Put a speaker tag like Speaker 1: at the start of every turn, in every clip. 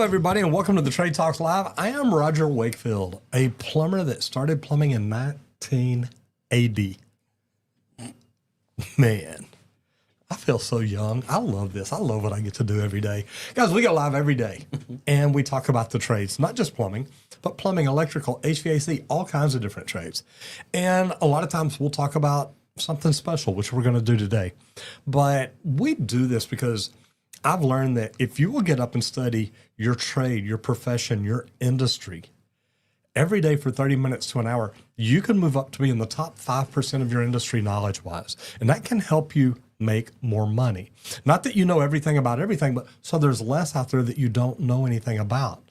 Speaker 1: Hello, everybody, and welcome to the Trade Talks Live. I am Roger Wakefield, a plumber that started plumbing in 1980. Man, I feel so young. I love this. I love what I get to do every day. Guys, we go live every day, and we talk about the trades, not just plumbing, but plumbing, electrical, HVAC, all kinds of different trades. And a lot of times we'll talk about something special, which we're going to do today. But we do this because I've learned that if you will get up and study your trade, your profession, your industry, every day for 30 minutes to an hour, you can move up to be in the top 5% of your industry knowledge-wise. And that can help you make more money. Not that you know everything about everything, but so there's less out there that you don't know anything about.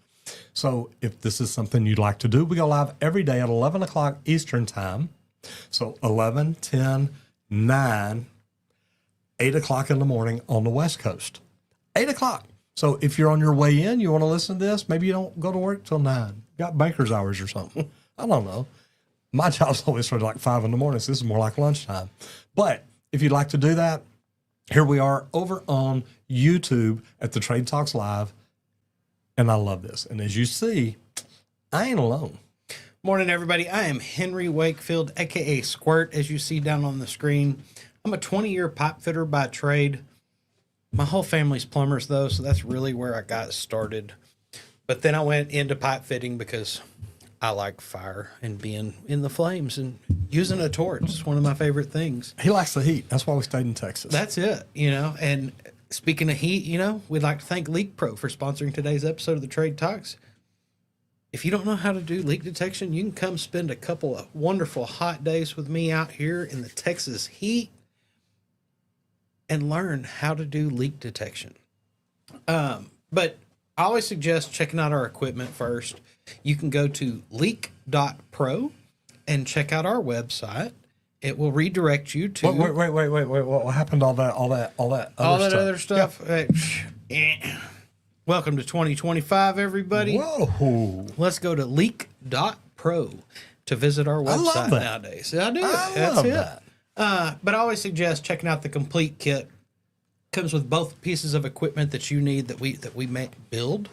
Speaker 1: So if this is something you'd like to do, we go live every day at 11 o'clock Eastern time. So 11, 10, 9, 8 o'clock in the morning on the West Coast. 8 o'clock. So if you're on your way in, you want to listen to this, maybe you don't go to work till 9. Got banker's hours or something. I don't know. My job's always started like 5 in the morning, so this is more like lunchtime. But if you'd like to do that, here we are over on YouTube at the Trade Talks Live. And I love this. And as you see, I ain't alone.
Speaker 2: Morning, everybody. I am Henry Wakefield, a.k.a. Squirt, as you see down on the screen. I'm a 20-year pipe fitter by trade. My whole family's plumbers, though, so that's really where I got started. But then I went into pipe fitting because I like fire and being in the flames and using a torch. It's one of my favorite things.
Speaker 1: He likes the heat. That's why we stayed in Texas.
Speaker 2: That's it, And speaking of heat, we'd like to thank Leak Pro for sponsoring today's episode of the Trade Talks. If you don't know how to do leak detection, you can come spend a couple of wonderful hot days with me out here in the Texas heat and learn how to do leak detection. But I always suggest checking out our equipment first. You can go to leak.pro and check out our website. It will redirect you to...
Speaker 1: Wait. What happened to all that
Speaker 2: other stuff? Welcome to 2025, everybody.
Speaker 1: Whoa.
Speaker 2: Let's go to leak.pro to visit our website nowadays. I do. That's it.
Speaker 1: That.
Speaker 2: But I always suggest checking out the complete kit. Comes with both pieces of equipment that you need that we build,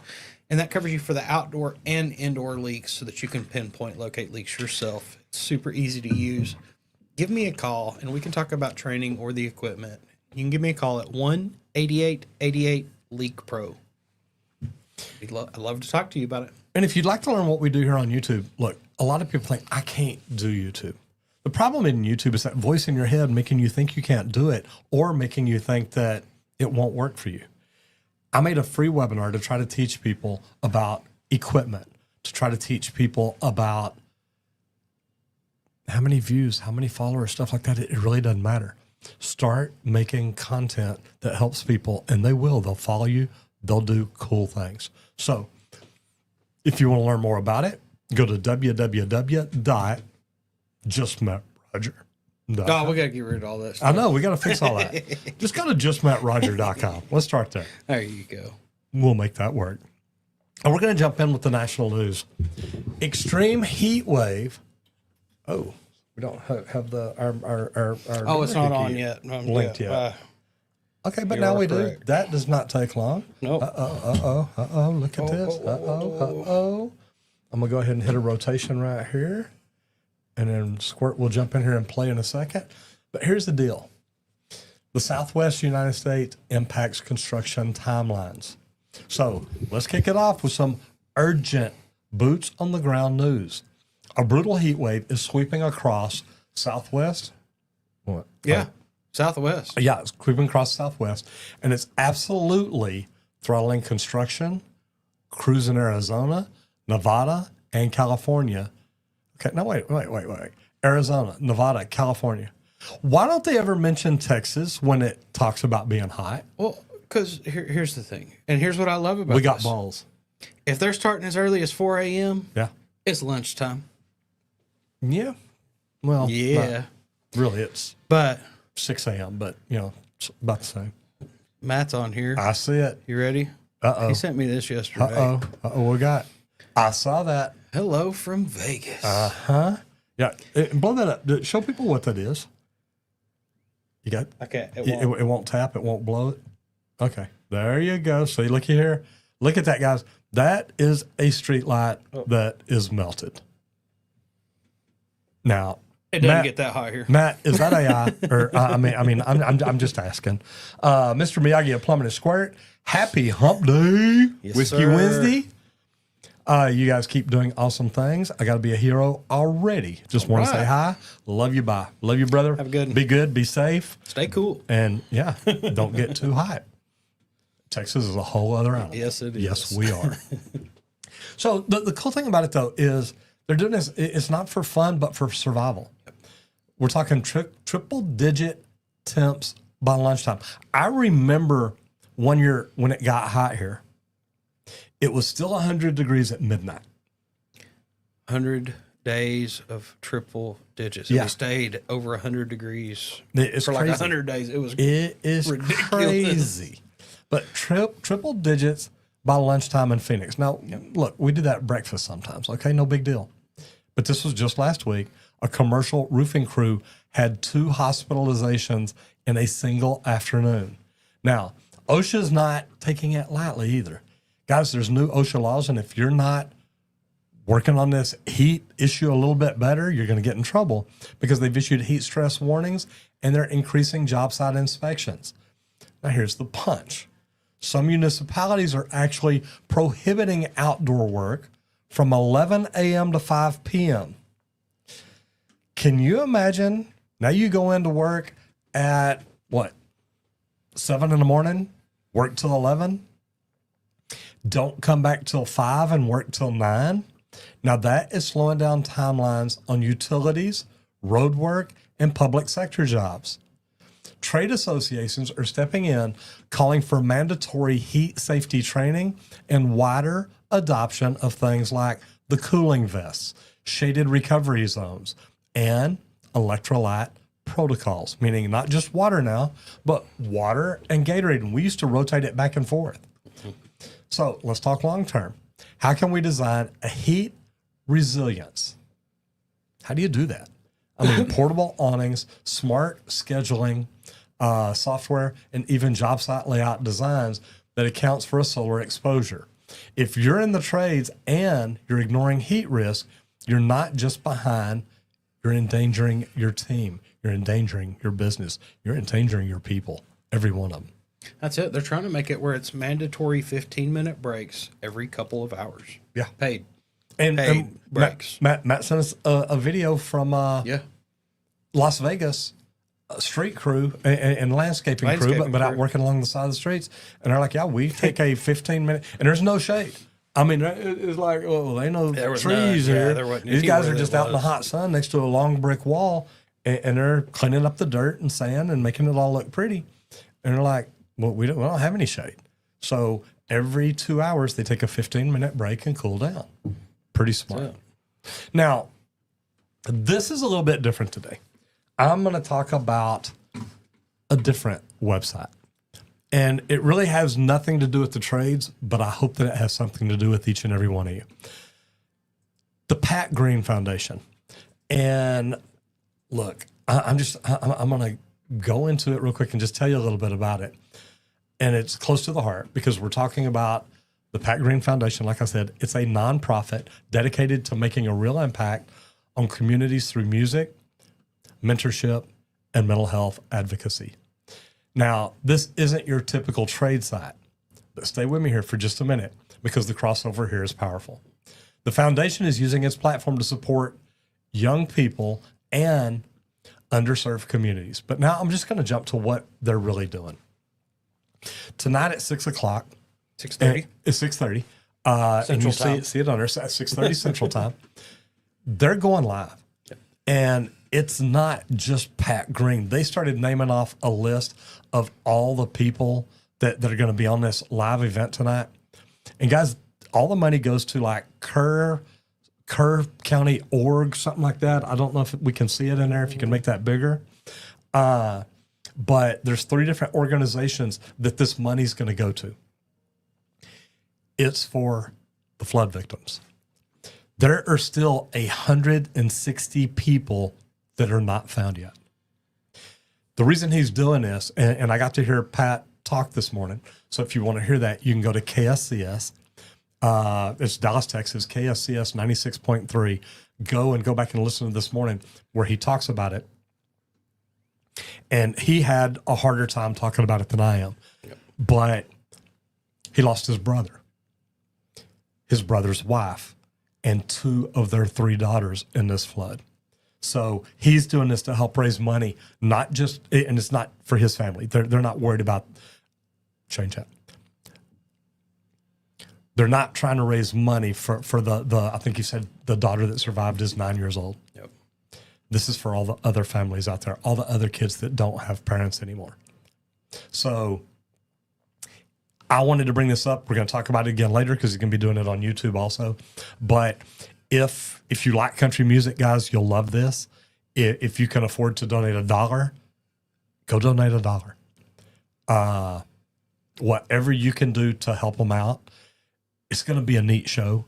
Speaker 2: and that covers you for the outdoor and indoor leaks so that you can pinpoint locate leaks yourself. It's super easy to use. Give me a call and we can talk about training or the equipment. You can give me a call at 1-8888-LEAK-PRO. I'd love to talk to you about it.
Speaker 1: And if you'd like to learn what we do here on YouTube, look, a lot of people think I can't do YouTube. The problem in YouTube is that voice in your head making you think you can't do it or making you think that it won't work for you. I made a free webinar to try to teach people about equipment, to try to teach people about how many views, how many followers, stuff like that. It really doesn't matter. Start making content that helps people, and they will. They'll follow you. They'll do cool things. So if you want to learn more about it, go to www.justmetroger.com.
Speaker 2: Oh, we got to get rid of all this stuff.
Speaker 1: I know. We got to fix all that. Just go to justmetroger.com. Let's start there.
Speaker 2: There you go.
Speaker 1: We'll make that work. And we're going to jump in with the national news. Extreme heat wave. Oh, we don't have our
Speaker 2: Oh, it's not on yet.
Speaker 1: Linked yet. Okay, but now we do. That does not take long.
Speaker 2: Nope.
Speaker 1: Look at this. I'm going to go ahead and hit a rotation right here. And then Squirt will jump in here and play in a second. But here's the deal. The Southwest United States impacts construction timelines. So let's kick it off with some urgent boots on the ground news. A brutal heat wave is sweeping across Southwest. What?
Speaker 2: Yeah. Southwest.
Speaker 1: Yeah, it's creeping across Southwest, and it's absolutely throttling construction, crews in Arizona, Nevada, and California. Okay, now wait. Arizona, Nevada, California. Why don't they ever mention Texas when it talks about being hot?
Speaker 2: Well, because here's the thing, and here's what I love about
Speaker 1: We got
Speaker 2: this.
Speaker 1: balls.
Speaker 2: If they're starting as early as 4 a.m.,
Speaker 1: Yeah.
Speaker 2: it's lunchtime.
Speaker 1: Yeah. Well,
Speaker 2: Yeah.
Speaker 1: really, it's
Speaker 2: But
Speaker 1: 6 a.m., but, it's about the same.
Speaker 2: Matt's on here.
Speaker 1: I see it.
Speaker 2: You ready?
Speaker 1: Uh-oh.
Speaker 2: He sent me this yesterday.
Speaker 1: What we got? I saw that.
Speaker 2: Hello from Vegas.
Speaker 1: Uh-huh. Yeah. Blow that up. Show people what that is. You got?
Speaker 2: Okay.
Speaker 1: It won't tap. It won't blow it. Okay. There you go. See, looky here. Look at that, guys. That is a street light that is melted. Now,
Speaker 2: It doesn't get that hot here.
Speaker 1: Matt, is that AI? Or I'm just asking. Mr. Miyagi of Plumbing and Squirt, happy Hump Day,
Speaker 2: Yes,
Speaker 1: Whiskey
Speaker 2: sir.
Speaker 1: Wednesday. You guys keep doing awesome things. I got to be a hero already. Just want to say hi. Love you. Bye. Love you, brother.
Speaker 2: Have a good one.
Speaker 1: Be good. Be safe.
Speaker 2: Stay cool.
Speaker 1: And yeah, don't get too hot. Texas is a whole other animal.
Speaker 2: Yes, it is.
Speaker 1: Yes, we are. So the cool thing about it though is they're doing this. It's not for fun, but for survival. We're talking triple digit temps by lunchtime. I remember one year when it got hot here, it was still 100 degrees at midnight.
Speaker 2: 100 days of triple digits.
Speaker 1: Yeah.
Speaker 2: We stayed over 100 degrees
Speaker 1: It's
Speaker 2: for like
Speaker 1: crazy.
Speaker 2: 100 days. It was
Speaker 1: It is
Speaker 2: ridiculous.
Speaker 1: crazy. But triple digits by lunchtime in Phoenix. Now, look, we do that at breakfast sometimes. Okay, no big deal. But this was just last week. A commercial roofing crew had 2 hospitalizations in a single afternoon. Now, OSHA's not taking it lightly either. Guys, there's new OSHA laws, and if you're not working on this heat issue a little bit better, you're going to get in trouble because they've issued heat stress warnings and they're increasing job site inspections. Now, here's the punch. Some municipalities are actually prohibiting outdoor work from 11 a.m. to 5 p.m. Can you imagine? Now you go into work at what? 7 in the morning, work till 11, don't come back till 5 and work till 9. Now that is slowing down timelines on utilities, road work, and public sector jobs. Trade associations are stepping in, calling for mandatory heat safety training and wider adoption of things like the cooling vests, shaded recovery zones, and electrolyte protocols, meaning not just water now, but water and Gatorade. And we used to rotate it back and forth. So let's talk long term. How can we design a heat resilience? How do you do that? I mean, portable awnings, smart scheduling software, and even job site layout designs that accounts for a solar exposure. If you're in the trades and you're ignoring heat risk, you're not just behind, you're endangering your team. You're endangering your business. You're endangering your people, every one of them.
Speaker 2: That's it. They're trying to make it where it's mandatory 15-minute breaks every couple of hours.
Speaker 1: Yeah.
Speaker 2: Paid.
Speaker 1: And,
Speaker 2: Paid breaks.
Speaker 1: Matt sent us a video from
Speaker 2: Yeah.
Speaker 1: Las Vegas street crew and landscaping crew, but out
Speaker 2: crew.
Speaker 1: working along the side of the streets. And they're like, yeah, we take a 15-minute, and there's no shade. I mean, it's like, well, they know
Speaker 2: There was
Speaker 1: trees
Speaker 2: none. Yeah,
Speaker 1: here.
Speaker 2: there wasn't
Speaker 1: These guys
Speaker 2: anywhere
Speaker 1: are just
Speaker 2: there
Speaker 1: out in the
Speaker 2: was.
Speaker 1: hot sun next to a long brick wall, and they're cleaning up the dirt and sand and making it all look pretty. And they're like, well, we don't have any shade. So every 2 hours, they take a 15-minute break and cool down. Pretty smart. Now, this is a little bit different today. I'm going to talk about a different website. And it really has nothing to do with the trades, but I hope that it has something to do with each and every one of you. The Pat Green Foundation. And look, I'm going to go into it real quick and just tell you a little bit about it. And it's close to the heart because we're talking about the Pat Green Foundation. Like I said, it's a nonprofit dedicated to making a real impact on communities through music, mentorship, and mental health advocacy. Now, this isn't your typical trade site, but stay with me here for just a minute because the crossover here is powerful. The foundation is using its platform to support young people and underserved communities. But now I'm just going to jump to what they're really doing. Tonight at 6 o'clock,
Speaker 2: 6:30.
Speaker 1: It's 6:30. And you
Speaker 2: Central time.
Speaker 1: see it on there at 6:30 Central Time. They're going live. And it's not just Pat Green. They started naming off a list of all the people that are going to be on this live event tonight. And guys, all the money goes to like Kerr County Org, something like that. I don't know if we can see it in there, if you can make that bigger. But there's 3 different organizations that this money's going to go to. It's for the flood victims. There are still 160 people that are not found yet. The reason he's doing this, and I got to hear Pat talk this morning. So if you want to hear that, you can go to KSCS. It's Dallas, Texas, KSCS 96.3. Go back and listen to this morning where he talks about it. And he had a harder time talking about it than I am. Yep. But he lost his brother, his brother's wife, and 2 of their 3 daughters in this flood. So he's doing this to help raise money, not just, and it's not for his family. They're not worried about, change that. They're not trying to raise money for the I think he said the daughter that survived is 9 years old.
Speaker 2: Yep.
Speaker 1: This is for all the other families out there, all the other kids that don't have parents anymore. So I wanted to bring this up. We're going to talk about it again later because he's going to be doing it on YouTube also. But if you like country music, guys, you'll love this. If you can afford to donate $1, go donate $1. Whatever you can do to help them out. It's going to be a neat show.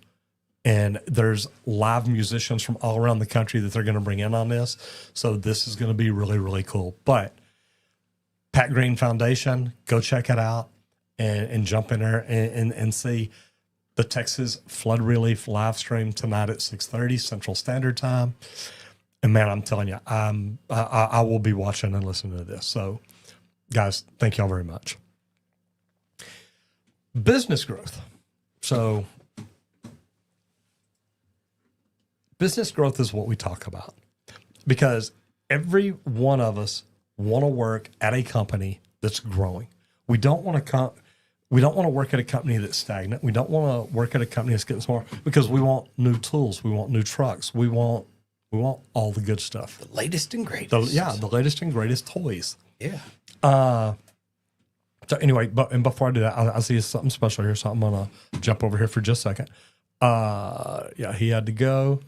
Speaker 1: And there's live musicians from all around the country that they're going to bring in on this. So this is going to be really, really cool. But Pat Green Foundation, go check it out and jump in there and see the Texas Flood Relief live stream tonight at 6:30 Central Standard Time. And man, I'm telling you, I will be watching and listening to this. So guys, thank y'all very much. Business growth. So business growth is what we talk about because every one of us want to work at a company that's growing. We don't want to work at a company that's stagnant. We don't want to work at a company that's getting smaller because we want new tools. We want new trucks. We want all the good stuff.
Speaker 2: The latest and greatest.
Speaker 1: The latest and greatest toys.
Speaker 2: Yeah.
Speaker 1: So anyway, before I do that, I see something special here, so I'm going to jump over here for just a second. Yeah, he had to go.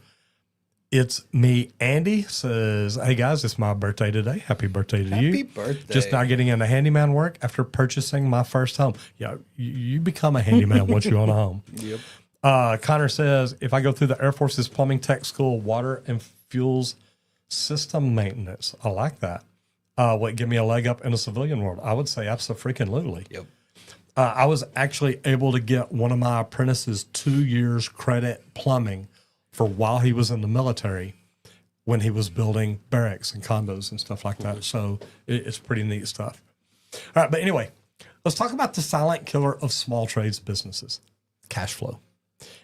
Speaker 1: It's me. Andy says, hey, guys, it's my birthday today. Happy birthday to you.
Speaker 2: Happy birthday.
Speaker 1: Just now getting into handyman work after purchasing my first home. Yeah, you become a handyman once you own a home.
Speaker 2: Yep.
Speaker 1: Connor says, if I go through the Air Force's plumbing tech school, water and fuels system maintenance. I like that. Give me a leg up in the civilian world? I would say absolutely.
Speaker 2: Yep.
Speaker 1: I was actually able to get one of my apprentices 2 years credit plumbing for while he was in the military when he was building barracks and condos and stuff like that. So it's pretty neat stuff. All right. But anyway, let's talk about the silent killer of small trades businesses, cash flow.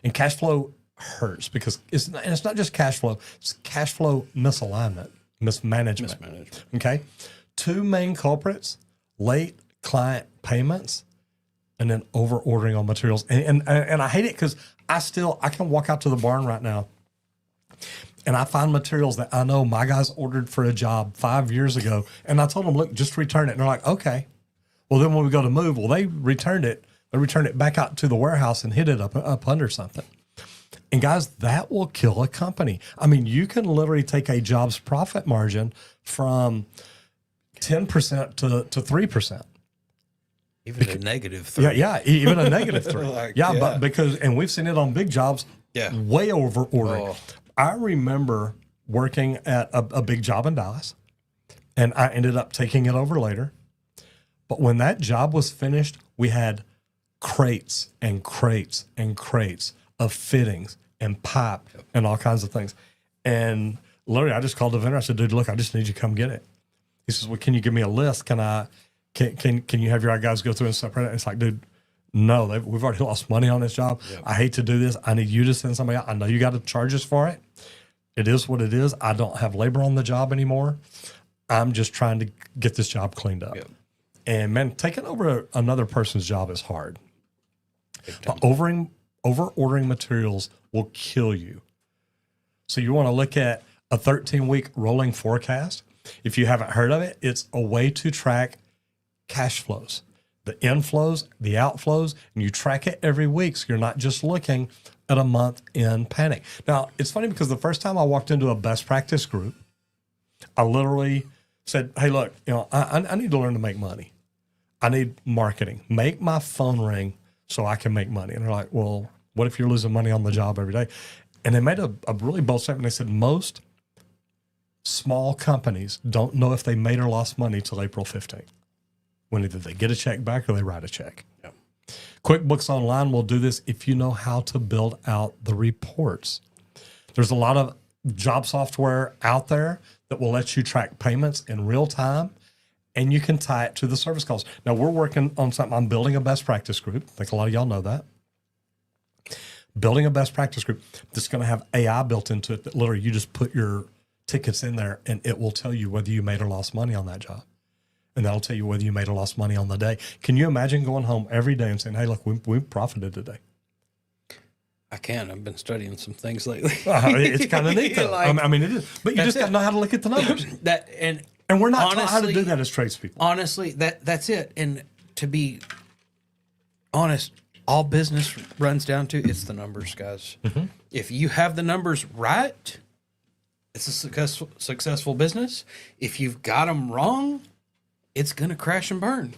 Speaker 1: And cash flow hurts because it's not just cash flow, it's cash flow misalignment. Mismanagement. Okay. 2 main culprits: late client payments and then over ordering on materials. And I hate it because I can walk out to the barn right now and I find materials that I know my guys ordered for a job 5 years ago. And I told them, look, just return it. And they're like, okay. Well, then when we go to move, they returned it. They returned it back out to the warehouse and hid it up under something. And guys, that will kill a company. I mean, you can literally take a job's profit margin from 10% to 3%.
Speaker 2: Even a -3.
Speaker 1: Yeah, even a -3.
Speaker 2: Like,
Speaker 1: yeah, but and we've seen it on big jobs.
Speaker 2: Yeah.
Speaker 1: Way over ordering.
Speaker 2: Oh.
Speaker 1: I remember working at a big job in Dallas, and I ended up taking it over later. But when that job was finished, we had crates and crates and crates of fittings and pipe and all kinds of things. And literally, I just called the vendor. I said, dude, look, I just need you to come get it. He says, well, can you give me a list? Can you have your guys go through and separate it? It's like, dude, no, we've already lost money on this job. Yep. I hate to do this. I need you to send somebody out. I know you got to charge us for it. It is what it is. I don't have labor on the job anymore. I'm just trying to get this job cleaned up. Yep. And man, taking over another person's job is hard. But over ordering materials will kill you. So you want to look at a 13-week rolling forecast. If you haven't heard of it, it's a way to track cash flows, the inflows, the outflows, and you track it every week. So you're not just looking at a month in panic. Now, it's funny because the first time I walked into a best practice group, I literally said, hey, look, I need to learn to make money. I need marketing. Make my phone ring so I can make money. And they're like, well, what if you're losing money on the job every day? And they made a really bold statement. They said most small companies don't know if they made or lost money till April 15th. when either they get a check back or they write a check.
Speaker 2: Yeah.
Speaker 1: QuickBooks Online will do this if you know how to build out the reports. There's a lot of job software out there that will let you track payments in real time, and you can tie it to the service calls. Now, we're working on something. I'm building a best practice group. I think a lot of y'all know that. Building a best practice group that's going to have AI built into it that literally you just put your tickets in there and it will tell you whether you made or lost money on that job. And that'll tell you whether you made or lost money on the day. Can you imagine going home every day and saying, hey, look, we profited today?
Speaker 2: I can. I've been studying some things lately.
Speaker 1: It's kind of neat, though.
Speaker 2: Like,
Speaker 1: I mean, it is. But you just got to know how to look at the numbers. And we're not taught how to do that as tradespeople.
Speaker 2: Honestly, that's it. And to be honest, all business runs down to it's the numbers, guys.
Speaker 1: Mm-hmm.
Speaker 2: If you have the numbers right, it's a successful business. If you've got them wrong, it's going to crash and burn.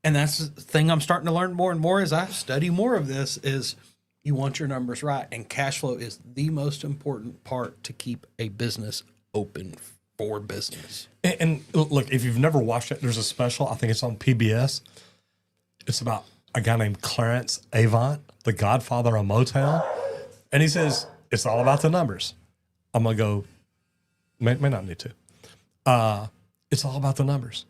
Speaker 2: And that's the thing I'm starting to learn more and more as I study more of this is you want your numbers right. And cash flow is the most important part to keep a business open for business.
Speaker 1: And look, if you've never watched it, there's a special, I think it's on PBS. It's about a guy named Clarence Avant, the godfather of Motown. And he says, it's all about the numbers. I'm going to go, may not need to. It's all about the numbers.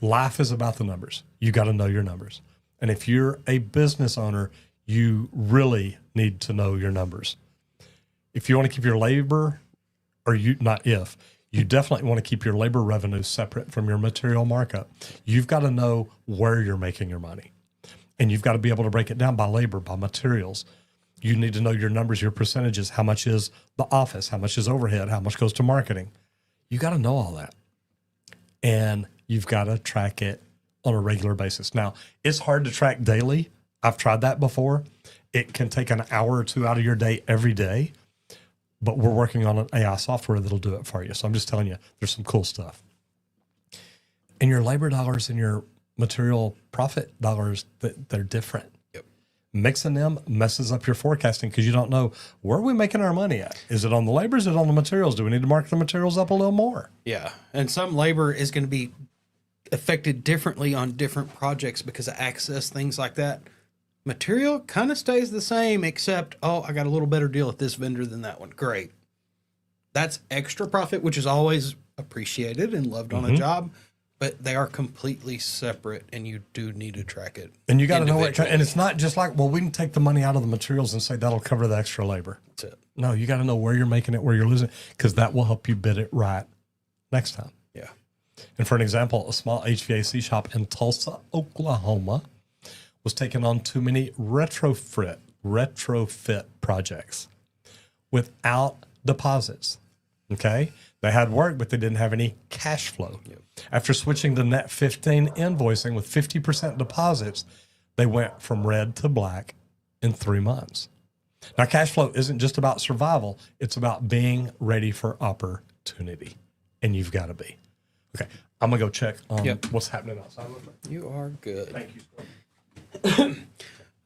Speaker 1: Life is about the numbers. You got to know your numbers. And if you're a business owner, you really need to know your numbers. If you want to keep your labor, you definitely want to keep your labor revenue separate from your material markup. You've got to know where you're making your money. And you've got to be able to break it down by labor, by materials. You need to know your numbers, your percentages, how much is the office, how much is overhead, how much goes to marketing. You got to know all that. And you've got to track it on a regular basis. Now, it's hard to track daily. I've tried that before. It can take an hour or two out of your day every day, but we're working on an AI software that'll do it for you. So I'm just telling you, there's some cool stuff. And your labor dollars and your material profit dollars, they're different.
Speaker 2: Yep.
Speaker 1: Mixing them messes up your forecasting because you don't know where are we making our money at. Is it on the labor? Is it on the materials? Do we need to mark the materials up a little more?
Speaker 2: Yeah. And some labor is going to be affected differently on different projects because of access, things like that. Material kind of stays the same, except, I got a little better deal at this vendor than that one. Great. That's extra profit, which is always appreciated and loved on a job, but they are completely separate and you do need to track it.
Speaker 1: And you got to know it. And it's not just like, well, we can take the money out of the materials and say that'll cover the extra labor.
Speaker 2: That's it.
Speaker 1: No, you got to know where you're making it, where you're losing it, because that will help you bid it right next time.
Speaker 2: Yeah.
Speaker 1: And for an example, a small HVAC shop in Tulsa, Oklahoma, was taking on too many retrofit projects without deposits. Okay? They had work, but they didn't have any cash flow.
Speaker 2: Yep.
Speaker 1: After switching to Net 15 invoicing with 50% deposits, they went from red to black in 3 months. Now, cash flow isn't just about survival. It's about being ready for opportunity. And you've got to be. Okay. I'm going to go check on what's happening outside.
Speaker 2: You are good.
Speaker 1: Thank you.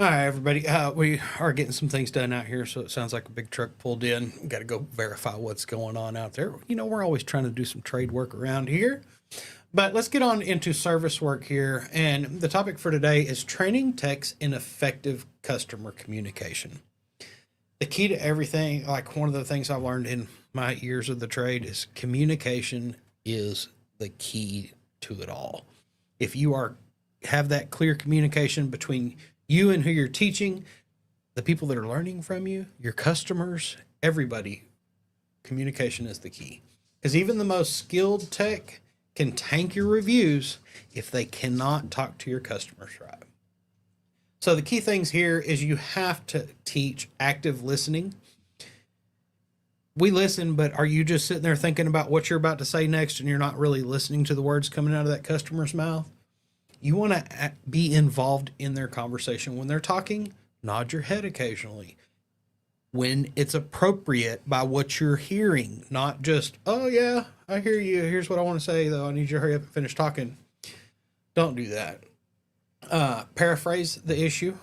Speaker 2: All right, everybody. We are getting some things done out here, so it sounds like a big truck pulled in. We got to go verify what's going on out there. You know, we're always trying to do some trade work around here. But let's get on into service work here. And the topic for today is training techs in effective customer communication. The key to everything, like one of the things I've learned in my years of the trade, is communication is the key to it all. If you have that clear communication between you and who you're teaching, the people that are learning from you, your customers, everybody, communication is the key. Because even the most skilled tech can tank your reviews if they cannot talk to your customers right. So the key things here is you have to teach active listening. We listen, but are you just sitting there thinking about what you're about to say next and you're not really listening to the words coming out of that customer's mouth? You want to be involved in their conversation. When they're talking, nod your head occasionally. When it's appropriate by what you're hearing, not just, oh yeah, I hear you. Here's what I want to say, though. I need you to hurry up and finish talking. Don't do that. Paraphrase the issue,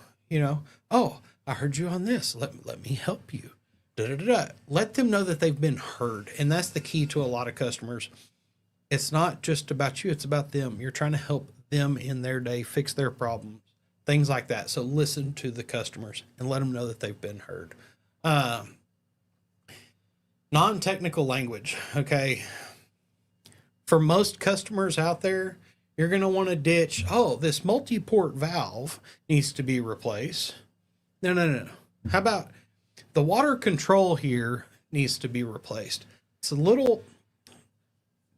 Speaker 2: oh, I heard you on this. Let me help you. Da-da-da-da. Let them know that they've been heard. And that's the key to a lot of customers. It's not just about you. It's about them. You're trying to help them in their day, fix their problems, things like that. So listen to the customers and let them know that they've been heard. Non-technical language, okay? For most customers out there, you're going to want to ditch, oh, this multi-port valve needs to be replaced. No. How about the water control here needs to be replaced? It's a little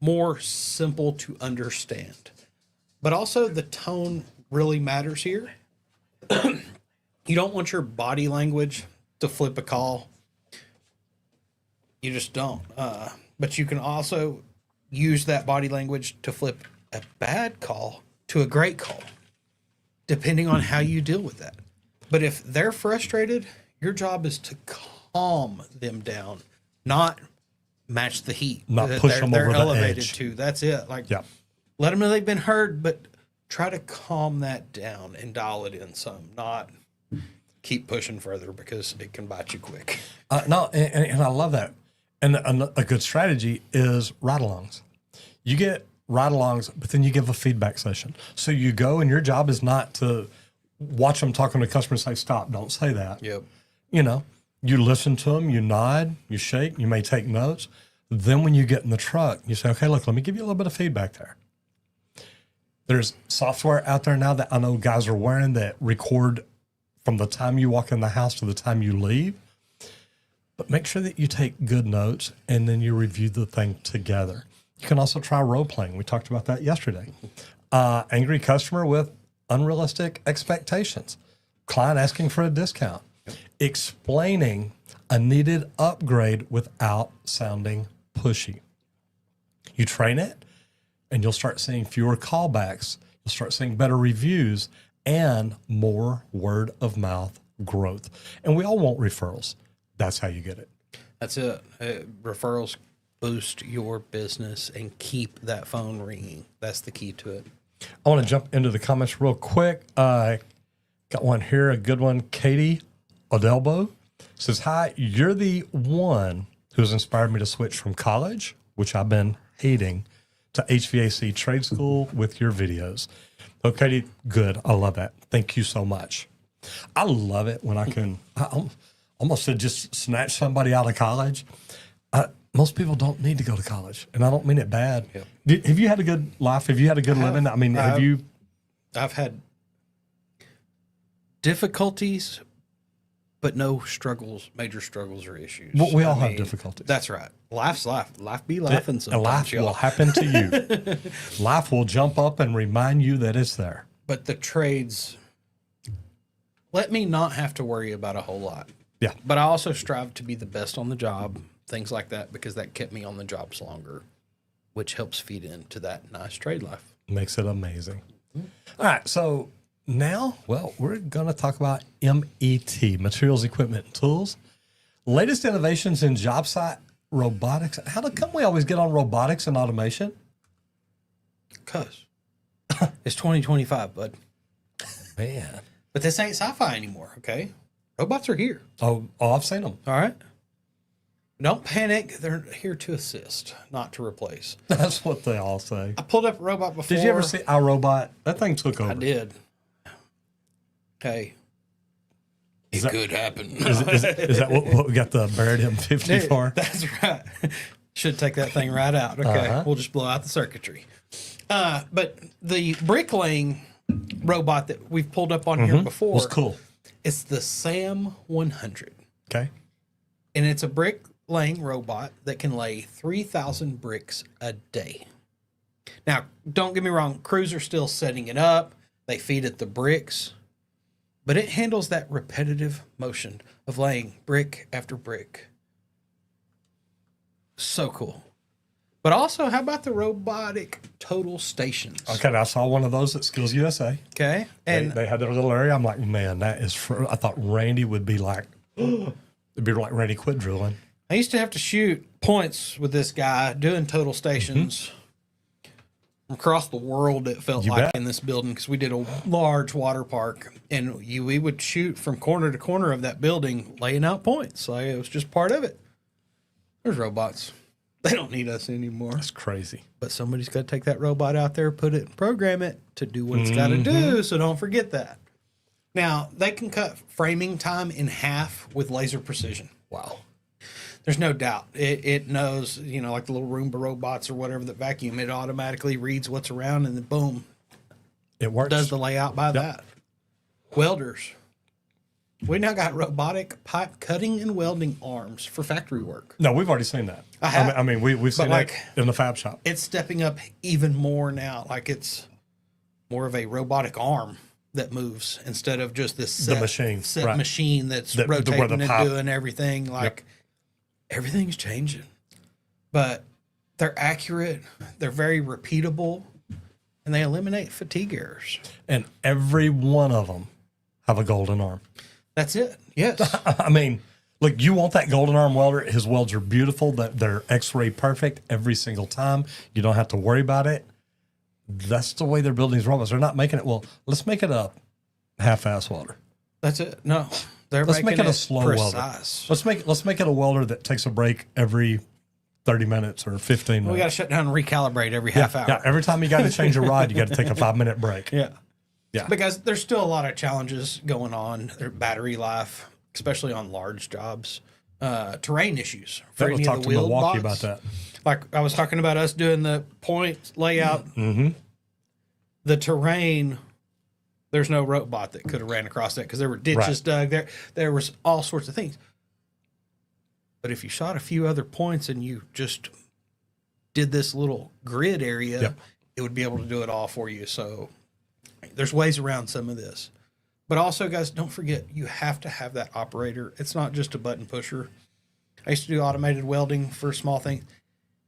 Speaker 2: more simple to understand. But also the tone really matters here. You don't want your body language to flip a call. You just don't. But you can also use that body language to flip a bad call to a great call, depending on how you deal with that. But if they're frustrated, your job is to calm them down, not match the heat.
Speaker 1: Not
Speaker 2: that
Speaker 1: push them
Speaker 2: they're
Speaker 1: over the
Speaker 2: elevated
Speaker 1: edge.
Speaker 2: to. That's it. Like,
Speaker 1: Yeah.
Speaker 2: let them know they've been heard, but try to calm that down and dial it in some, not keep pushing further because it can bite you quick.
Speaker 1: No, and I love that. And a good strategy is ride-alongs. You get ride-alongs, but then you give a feedback session. So you go, and your job is not to watch them talking to customers and say, stop, don't say that.
Speaker 2: Yep.
Speaker 1: You know, you listen to them, you nod, you shake, you may take notes. Then when you get in the truck, you say, okay, look, let me give you a little bit of feedback there. There's software out there now that I know guys are wearing that record from the time you walk in the house to the time you leave. But make sure that you take good notes and then you review the thing together. You can also try role playing. We talked about that yesterday. Angry customer with unrealistic expectations. Client asking for a discount. Explaining a needed upgrade without sounding pushy. You train it and you'll start seeing fewer callbacks. You'll start seeing better reviews and more word of mouth growth. And we all want referrals. That's how you get it.
Speaker 2: That's it. Referrals boost your business and keep that phone ringing. That's the key to it.
Speaker 1: I want to jump into the comments real quick. Got one here, a good one. Katie Odelbo says, hi, you're the one who's inspired me to switch from college, which I've been hating, to HVAC trade school with your videos. So Katie, good. I love that. Thank you so much. I love it when I can, I almost said just snatch somebody out of college. Most people don't need to go to college, and I don't mean it bad.
Speaker 2: Yep.
Speaker 1: Have you had a good life? Have you had a good living? I mean, have you?
Speaker 2: I've had difficulties, but no struggles, major struggles or issues.
Speaker 1: Well, we all have difficulties.
Speaker 2: That's right. Life's life. Life be laughing sometimes.
Speaker 1: Life
Speaker 2: y'all.
Speaker 1: will happen to you. Life will jump up and remind you that it's there.
Speaker 2: But the trades let me not have to worry about a whole lot.
Speaker 1: Yeah.
Speaker 2: But I also strive to be the best on the job, things like that, because that kept me on the jobs longer, which helps feed into that nice trade life.
Speaker 1: Makes it amazing. All right. So now, well, we're going to talk about MET, Materials, Equipment, and Tools. Latest innovations in job site robotics. How come we always get on robotics and automation?
Speaker 2: Because it's 2025, bud.
Speaker 1: Man.
Speaker 2: But this ain't sci-fi anymore, okay? Robots are here.
Speaker 1: Oh, I've seen them.
Speaker 2: All right? Don't panic. They're here to assist, not to replace.
Speaker 1: That's what they all say.
Speaker 2: I pulled up a robot before.
Speaker 1: Did you ever see iRobot? That thing took over.
Speaker 2: I did. Hey. It could happen.
Speaker 1: Is that what we got the Barrett M50 for?
Speaker 2: That's right. Should take that thing right out. Okay. We'll just blow out the circuitry. But the bricklaying robot that we've pulled up on here before
Speaker 1: Was cool.
Speaker 2: It's the SAM 100.
Speaker 1: Okay.
Speaker 2: And it's a bricklaying robot that can lay 3,000 bricks a day. Now, don't get me wrong, crews are still setting it up. They feed it the bricks. But it handles that repetitive motion of laying brick after brick. So cool. But also, how about the robotic total stations?
Speaker 1: Okay, I saw one of those at Skills USA.
Speaker 2: Okay. And
Speaker 1: They had their little area. I'm like, man, that is I thought Randy would be like, it'd be like Randy quit drilling.
Speaker 2: I used to have to shoot points with this guy doing total stations across the world, it felt
Speaker 1: You
Speaker 2: like,
Speaker 1: bet.
Speaker 2: in this building, because we did a large water park. And we would shoot from corner to corner of that building, laying out points. Like, it was just part of it. There's robots. They don't need us anymore.
Speaker 1: That's crazy.
Speaker 2: But somebody's got to take that robot out there, put it, program it to do what it's got to do. So don't forget that. Now, they can cut framing time in half with laser precision.
Speaker 1: Wow.
Speaker 2: There's no doubt. It knows, like the little Roomba robots or whatever that vacuum, it automatically reads what's around and then boom,
Speaker 1: It works.
Speaker 2: does the layout by that. Welders. We now got robotic pipe cutting and welding arms for factory work.
Speaker 1: No, we've already seen that.
Speaker 2: I have.
Speaker 1: I mean, we've seen
Speaker 2: like-
Speaker 1: that in the fab shop.
Speaker 2: It's stepping up even more now. Like it's more of a robotic arm that moves instead of just this set
Speaker 1: machine, right.
Speaker 2: machine that's
Speaker 1: Where the
Speaker 2: rotating and
Speaker 1: pipe-
Speaker 2: doing everything. Like everything's changing, but they're accurate. They're very repeatable, and they eliminate fatigue errors.
Speaker 1: And every one of them have a golden arm.
Speaker 2: That's it. Yes.
Speaker 1: I mean, look, you want that golden arm welder. His welds are beautiful. They're X-ray perfect every single time. You don't have to worry about it. That's the way they're building these robots. They're not making it, well, let's make it a half-ass welder.
Speaker 2: That's it. No, they're
Speaker 1: Let's make
Speaker 2: making
Speaker 1: it a slow welder.
Speaker 2: precise.
Speaker 1: Let's make it a welder that takes a break every 30 minutes or 15 minutes.
Speaker 2: We got to shut down and recalibrate every half hour.
Speaker 1: Yeah, every time you got to change a rod, you got to take a 5-minute break.
Speaker 2: Yeah.
Speaker 1: Yeah.
Speaker 2: Because there's still a lot of challenges going on. Their battery life, especially on large jobs. Terrain issues for
Speaker 1: That was
Speaker 2: any
Speaker 1: talk
Speaker 2: of
Speaker 1: to
Speaker 2: the wheel
Speaker 1: Milwaukee
Speaker 2: bots.
Speaker 1: about that.
Speaker 2: Like I was talking about us doing the point layout.
Speaker 1: Mm-hmm.
Speaker 2: The terrain, there's no robot that could have ran across that because there were ditches dug there. There was all sorts of things. But if you shot a few other points and you just did this little grid area, it would be able to do it all for you. So there's ways around some of this. But also, guys, don't forget, you have to have that operator. It's not just a button pusher. I used to do automated welding for small things.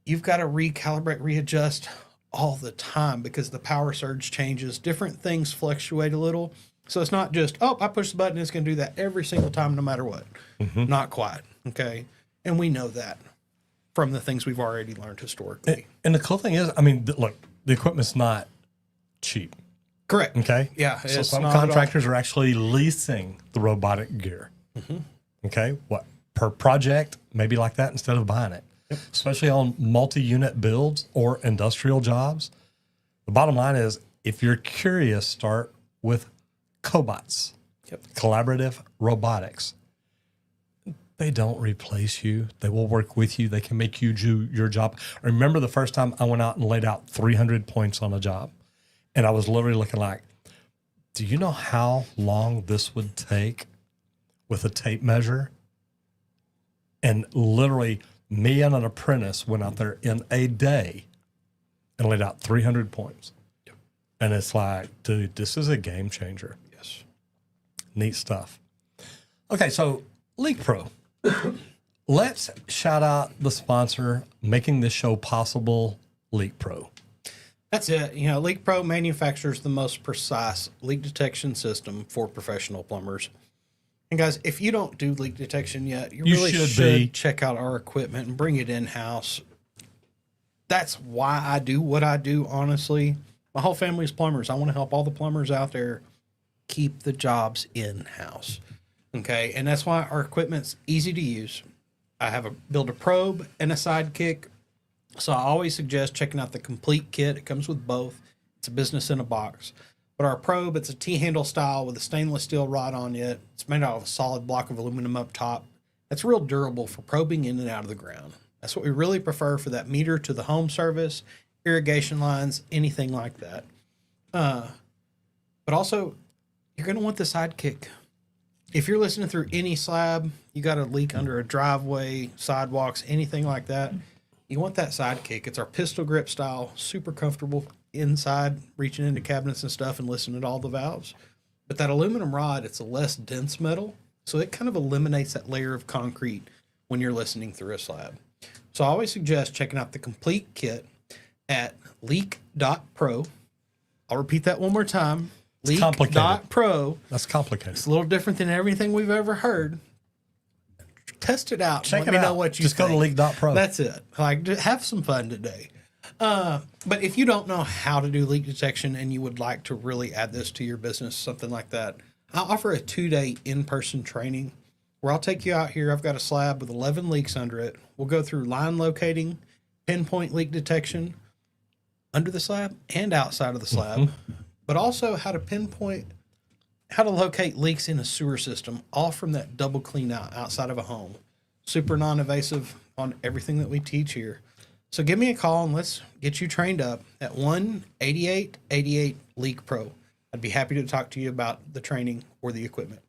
Speaker 2: You've got to recalibrate, readjust all the time because the power surge changes. Different things fluctuate a little. So it's not just, I push the button, it's going to do that every single time, no matter what. Not quite. Okay. And we know that from the things we've already learned historically.
Speaker 1: And the cool thing is, I mean, look, the equipment's not cheap.
Speaker 2: Correct.
Speaker 1: Okay.
Speaker 2: Yeah.
Speaker 1: So
Speaker 2: it's
Speaker 1: some
Speaker 2: not at all.
Speaker 1: contractors are actually leasing the robotic gear. Okay. What per project, maybe like that instead of buying it, especially on multi-unit builds or industrial jobs. The bottom line is, if you're curious, start with cobots, collaborative robotics. They don't replace you. They will work with you. They can make you do your job. I remember the first time I went out and laid out 300 points on a job. And I was literally looking like, do you know how long this would take with a tape measure? And literally, me and an apprentice went out there in a day and laid out 300 points. And it's like, dude, this is a game changer.
Speaker 2: Yes.
Speaker 1: Neat stuff. Okay, so Leak Pro. Let's shout out the sponsor making this show possible, Leak Pro.
Speaker 2: That's it. Leak Pro manufactures the most precise leak detection system for professional plumbers. And guys, if you don't do leak detection yet, you really should check out our equipment and bring it in-house. That's why I do what I do, honestly. My whole family is plumbers. I want to help all the plumbers out there keep the jobs in-house. Okay, and that's why our equipment's easy to use. I have build a probe and a sidekick. So I always suggest checking out the complete kit. It comes with both. It's a business in a box. But our probe, it's a T-handle style with a stainless steel rod on it. It's made out of a solid block of aluminum up top. It's real durable for probing in and out of the ground. That's what we really prefer for that meter to the home service, irrigation lines, anything like that. But also, you're going to want the sidekick. If you're listening through any slab, you got a leak under a driveway, sidewalks, anything like that, you want that sidekick. It's our pistol grip style, super comfortable inside, reaching into cabinets and stuff and listening to all the valves. But that aluminum rod, it's a less dense metal, so it kind of eliminates that layer of concrete when you're listening through a slab. So I always suggest checking out the complete kit at leak.pro. I'll repeat that one more time. Leak.pro.
Speaker 1: That's complicated.
Speaker 2: It's a little different than everything we've ever heard. Test it out.
Speaker 1: Check
Speaker 2: Let
Speaker 1: it
Speaker 2: me
Speaker 1: out.
Speaker 2: know what you
Speaker 1: Just
Speaker 2: think.
Speaker 1: go to leak.pro.
Speaker 2: That's it. Have some fun today. But if you don't know how to do leak detection and you would like to really add this to your business, something like that, I offer a 2-day in-person training where I'll take you out here. I've got a slab with 11 leaks under it. We'll go through line locating, pinpoint leak detection under the slab and outside of the slab, but also how to locate leaks in a sewer system, all from that double clean out outside of a home. Super non-invasive on everything that we teach here. So give me a call and let's get you trained up at 1-8888-LEAK-PRO. I'd be happy to talk to you about the training or the equipment.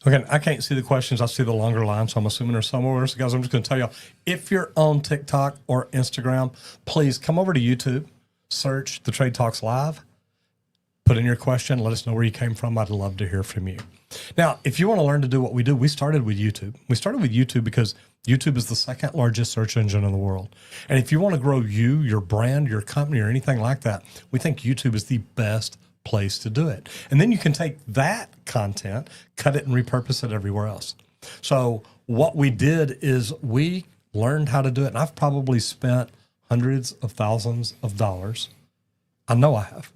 Speaker 1: Okay, I can't see the questions. I see the longer line, so I'm assuming there's some over. So guys, I'm just going to tell y'all, if you're on TikTok or Instagram, please come over to YouTube, search the Trade Talks Live, put in your question, let us know where you came from. I'd love to hear from you. Now, if you want to learn to do what we do, we started with YouTube. We started with YouTube because YouTube is the second largest search engine in the world. And if you want to grow you, your brand, your company, or anything like that, we think YouTube is the best place to do it. And then you can take that content, cut it and repurpose it everywhere else. So what we did is we learned how to do it. And I've probably spent hundreds of thousands of dollars. I know I have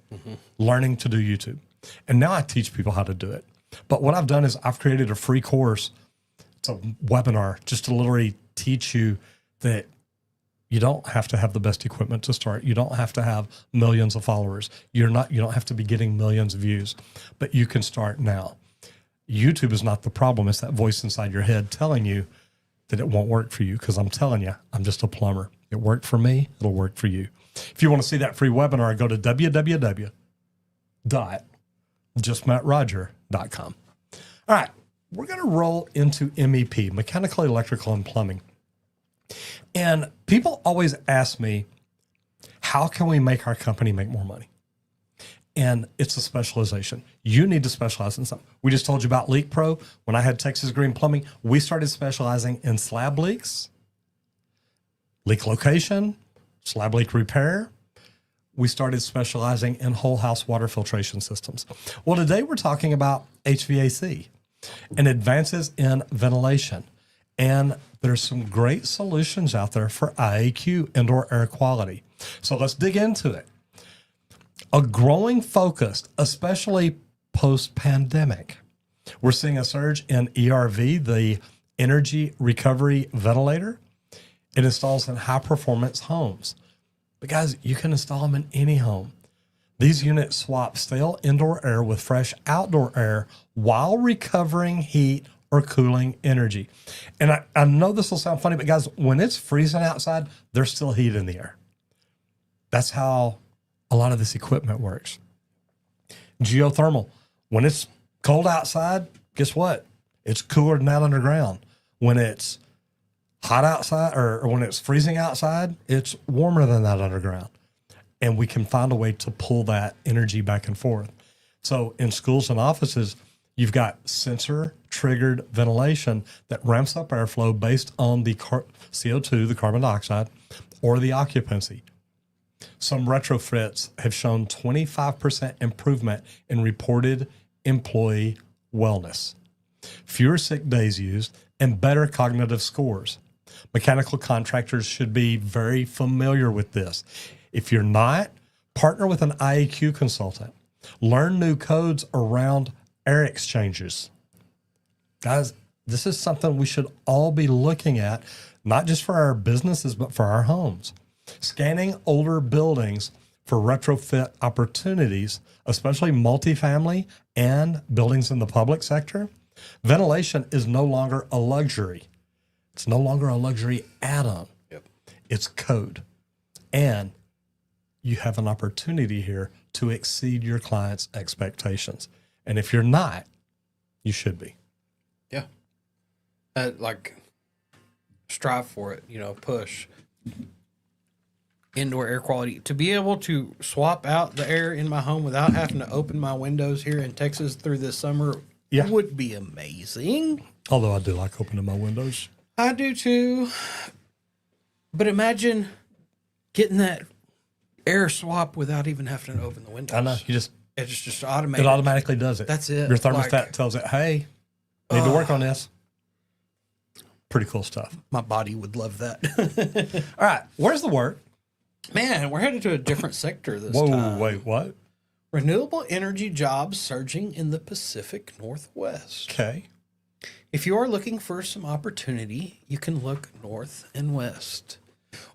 Speaker 1: learning to do YouTube. And now I teach people how to do it. But what I've done is I've created a free course. It's a webinar just to literally teach you that you don't have to have the best equipment to start. You don't have to have millions of followers. You don't have to be getting millions of views, but you can start now. YouTube is not the problem. It's that voice inside your head telling you that it won't work for you. Cause I'm telling you, I'm just a plumber. It worked for me. It'll work for you. If you want to see that free webinar, go to www.justmattroger.com. All right. We're going to roll into MEP, mechanical, electrical, and plumbing. And people always ask me, how can we make our company make more money? And it's a specialization. You need to specialize in something. We just told you about Leak Pro. When I had Texas Green Plumbing, we started specializing in slab leaks, leak location, slab leak repair. We started specializing in whole house water filtration systems. Well, today we're talking about HVAC and advances in ventilation. And there's some great solutions out there for IAQ, indoor air quality. So let's dig into it. A growing focus, especially post-pandemic. We're seeing a surge in ERV, the energy recovery ventilator. It installs in high-performance homes. But guys, you can install them in any home. These units swap stale indoor air with fresh outdoor air while recovering heat or cooling energy. And I know this will sound funny, but guys, when it's freezing outside, there's still heat in the air. That's how a lot of this equipment works. Geothermal. When it's cold outside, guess what? It's cooler than that underground. When it's hot outside or when it's freezing outside, it's warmer than that underground. And we can find a way to pull that energy back and forth. So in schools and offices, you've got sensor-triggered ventilation that ramps up airflow based on the CO2, the carbon dioxide, or the occupancy. Some retrofits have shown 25% improvement in reported employee wellness, fewer sick days used, and better cognitive scores. Mechanical contractors should be very familiar with this. If you're not, partner with an IAQ consultant. Learn new codes around air exchanges. Guys, this is something we should all be looking at, not just for our businesses, but for our homes. Scanning older buildings for retrofit opportunities, especially multifamily and buildings in the public sector. Ventilation is no longer a luxury. It's no longer a luxury add-on.
Speaker 2: Yep.
Speaker 1: It's code. And you have an opportunity here to exceed your client's expectations. And if you're not, you should be.
Speaker 2: Yeah. Like, strive for it, push. Indoor air quality. To be able to swap out the air in my home without having to open my windows here in Texas through this summer would be amazing.
Speaker 1: Although I do like opening my windows.
Speaker 2: I do too. But imagine getting that air swap without even having to open the windows.
Speaker 1: I know.
Speaker 2: It's just automated.
Speaker 1: It automatically does it.
Speaker 2: That's it.
Speaker 1: Your thermostat tells it, hey, need to work on this. Pretty cool stuff.
Speaker 2: My body would love that.
Speaker 1: All right. Where's the work?
Speaker 2: Man, we're headed to a different sector this
Speaker 1: Whoa,
Speaker 2: time.
Speaker 1: wait, what?
Speaker 2: Renewable energy jobs surging in the Pacific Northwest.
Speaker 1: Okay.
Speaker 2: If you are looking for some opportunity, you can look north and west.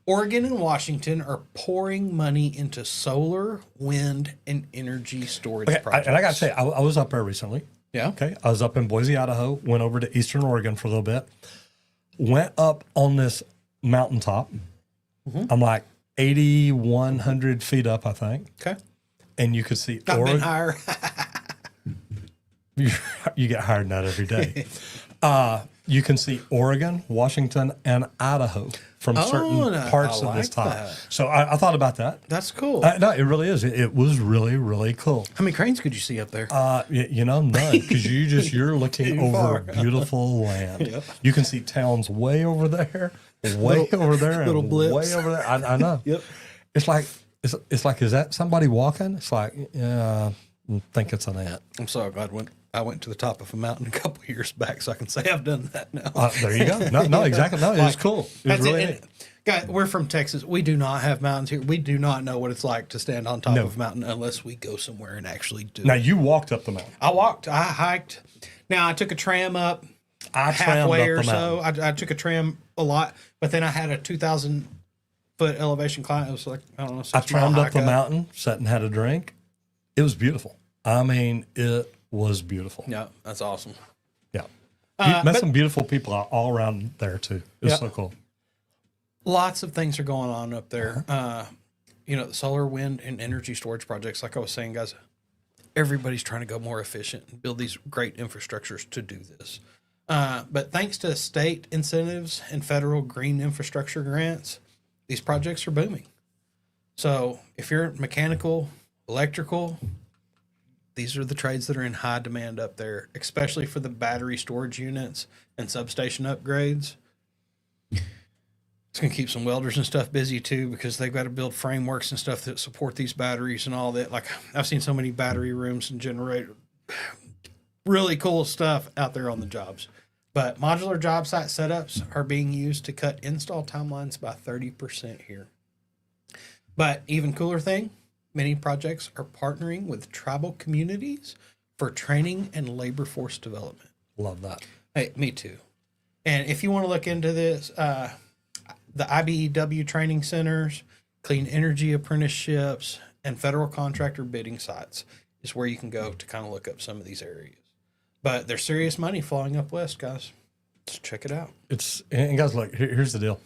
Speaker 2: Oregon and Washington are pouring money into solar, wind, and energy storage
Speaker 1: Okay,
Speaker 2: projects.
Speaker 1: and I got to say, I was up there recently.
Speaker 2: Yeah.
Speaker 1: Okay. I was up in Boise, Idaho, went over to Eastern Oregon for a little bit, went up on this mountaintop. I'm like 8,100 feet up, I think.
Speaker 2: Okay.
Speaker 1: And you could see
Speaker 2: I've been
Speaker 1: Oregon.
Speaker 2: higher.
Speaker 1: You get higher than that every day. You can see Oregon, Washington, and Idaho from certain
Speaker 2: no,
Speaker 1: parts
Speaker 2: I
Speaker 1: of this
Speaker 2: like
Speaker 1: top.
Speaker 2: that.
Speaker 1: So I thought about that.
Speaker 2: That's cool.
Speaker 1: No, it really is. It was really, really cool.
Speaker 2: How many cranes could you see up there?
Speaker 1: None, because you're looking
Speaker 2: Too
Speaker 1: over
Speaker 2: far.
Speaker 1: beautiful land.
Speaker 2: Yep.
Speaker 1: You can see towns way over there, way over there,
Speaker 2: little
Speaker 1: and
Speaker 2: blips.
Speaker 1: way over there. I know.
Speaker 2: Yep.
Speaker 1: It's like it's like, is that somebody walking? It's like, yeah, I think it's an ant.
Speaker 2: I'm so glad I went to the top of a mountain a couple years back, so I can say I've done that now.
Speaker 1: There you go. No, exactly. No, it was cool. It was
Speaker 2: That's
Speaker 1: really
Speaker 2: it.
Speaker 1: neat.
Speaker 2: And, guys, we're from Texas. We do not have mountains here. We do not know what it's like to stand on top
Speaker 1: No.
Speaker 2: of a mountain unless we go somewhere and actually do
Speaker 1: Now
Speaker 2: it.
Speaker 1: you walked up the mountain.
Speaker 2: I walked. I hiked. Now I took a tram up
Speaker 1: I trammed
Speaker 2: halfway
Speaker 1: up
Speaker 2: or
Speaker 1: the
Speaker 2: so.
Speaker 1: mountain.
Speaker 2: I took a tram a lot, but then I had a 2,000-foot elevation climb. It was like, I don't know, 6
Speaker 1: I
Speaker 2: mile
Speaker 1: trammed up
Speaker 2: hike
Speaker 1: the mountain, sat and had a drink. It was beautiful. I mean, it was beautiful.
Speaker 2: Yeah, that's awesome.
Speaker 1: Yeah. You met some beautiful people all around there too. It was
Speaker 2: Yeah.
Speaker 1: so cool.
Speaker 2: Lots of things are going on up there. The solar, wind, and energy storage projects. Like I was saying, guys, everybody's trying to go more efficient and build these great infrastructures to do this. But thanks to state incentives and federal green infrastructure grants, these projects are booming. So if you're mechanical, electrical, these are the trades that are in high demand up there, especially for the battery storage units and substation upgrades. It's going to keep some welders and stuff busy too, because they've got to build frameworks and stuff that support these batteries and all that. Like I've seen so many battery rooms and generator, really cool stuff out there on the jobs. But modular job site setups are being used to cut install timelines by 30% here. But even cooler thing, many projects are partnering with tribal communities for training and labor force development.
Speaker 1: Love that.
Speaker 2: Hey, me too. And if you want to look into this, the IBEW training centers, clean energy apprenticeships, and federal contractor bidding sites is where you can go to kind of look up some of these areas. But there's serious money flowing up west, guys. So check it out.
Speaker 1: And guys, look, here's the deal.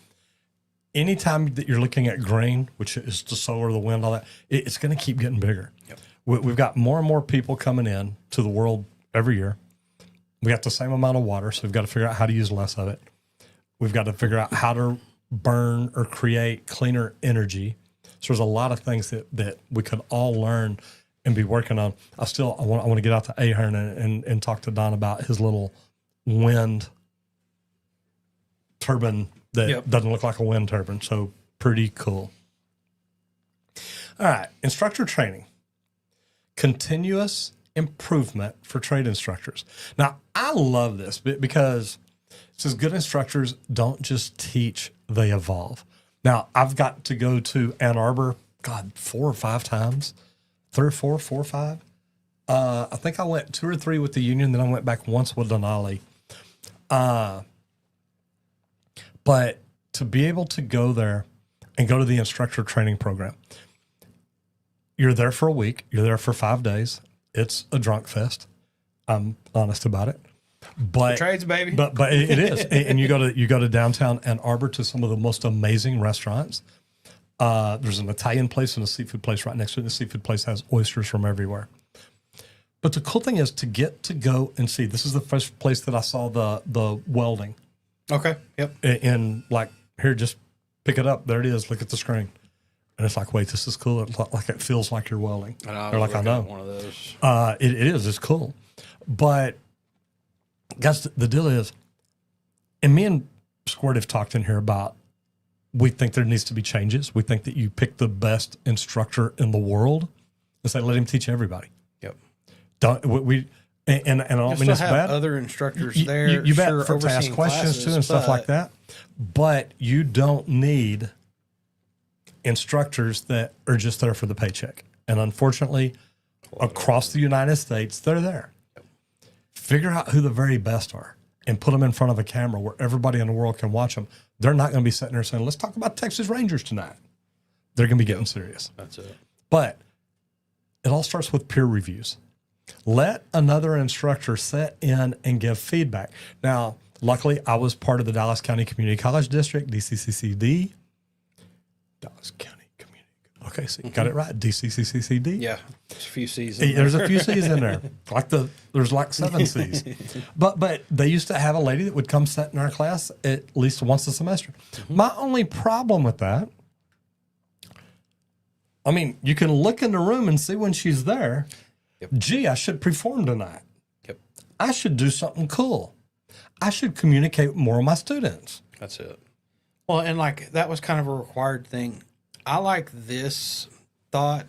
Speaker 1: Anytime that you're looking at grain, which is the solar, the wind, all that, it's going to keep getting bigger.
Speaker 2: Yep.
Speaker 1: We've got more and more people coming in to the world every year. We got the same amount of water, so we've got to figure out how to use less of it. We've got to figure out how to burn or create cleaner energy. So there's a lot of things that we could all learn and be working on. I want to get out to Ahern and talk to Don about his little wind turbine that
Speaker 2: Yep.
Speaker 1: doesn't look like a wind turbine. So pretty cool. All right, instructor training. Continuous improvement for trade instructors. Now, I love this because it says good instructors don't just teach, they evolve. Now, I've got to go to Ann Arbor, 4 or 5 times, 3 or 4 or 5. I think I went 2 or 3 with the union, then I went back once with Denali. But to be able to go there and go to the instructor training program, you're there for a week, you're there for 5 days. It's a drunk fest. I'm honest about it. But
Speaker 2: Trades, baby.
Speaker 1: But it is. And you go to downtown Ann Arbor to some of the most amazing restaurants. There's an Italian place and a seafood place right next to it. The seafood place has oysters from everywhere. But the cool thing is to get to go and see. This is the first place that I saw the welding.
Speaker 2: Okay. Yep.
Speaker 1: And like, here, just pick it up. There it is. Look at the screen. And it's like, wait, this is cool. It's like it feels like you're welding.
Speaker 2: I
Speaker 1: They're like, I know.
Speaker 2: One of those.
Speaker 1: It is. It's cool. But guys, the deal is, and me and Squirt have talked in here about, we think there needs to be changes. We think that you pick the best instructor in the world and say, let him teach everybody.
Speaker 2: Yep.
Speaker 1: Don't we? And I don't mean
Speaker 2: You'll
Speaker 1: it's
Speaker 2: still have
Speaker 1: bad.
Speaker 2: other instructors there.
Speaker 1: You bet
Speaker 2: sure,
Speaker 1: for to ask
Speaker 2: overseeing
Speaker 1: questions
Speaker 2: classes,
Speaker 1: too and stuff like that. But you don't need instructors that are just there for the paycheck. And unfortunately, across the United States, they're there. Figure out who the very best are and put them in front of a camera where everybody in the world can watch them, they're not going to be sitting there saying, let's talk about Texas Rangers tonight. They're going to be getting serious.
Speaker 2: That's it.
Speaker 1: But it all starts with peer reviews. Let another instructor sit in and give feedback. Now, luckily, I was part of the Dallas County Community College District, DCCCD. Dallas County Community. Okay, so you got it right, DCCCD.
Speaker 2: Yeah, there's a few seasons.
Speaker 1: There's a few C's in there. There's like 7 C's. But they used to have a lady that would come sit in our class at least once a semester. My only problem with that, I mean, you can look in the room and see when she's there.
Speaker 2: Yep.
Speaker 1: Gee, I should perform tonight.
Speaker 2: Yep,
Speaker 1: I should do something cool. I should communicate with more of my students.
Speaker 2: that's it. Well, and like that was kind of a required thing. I like this thought.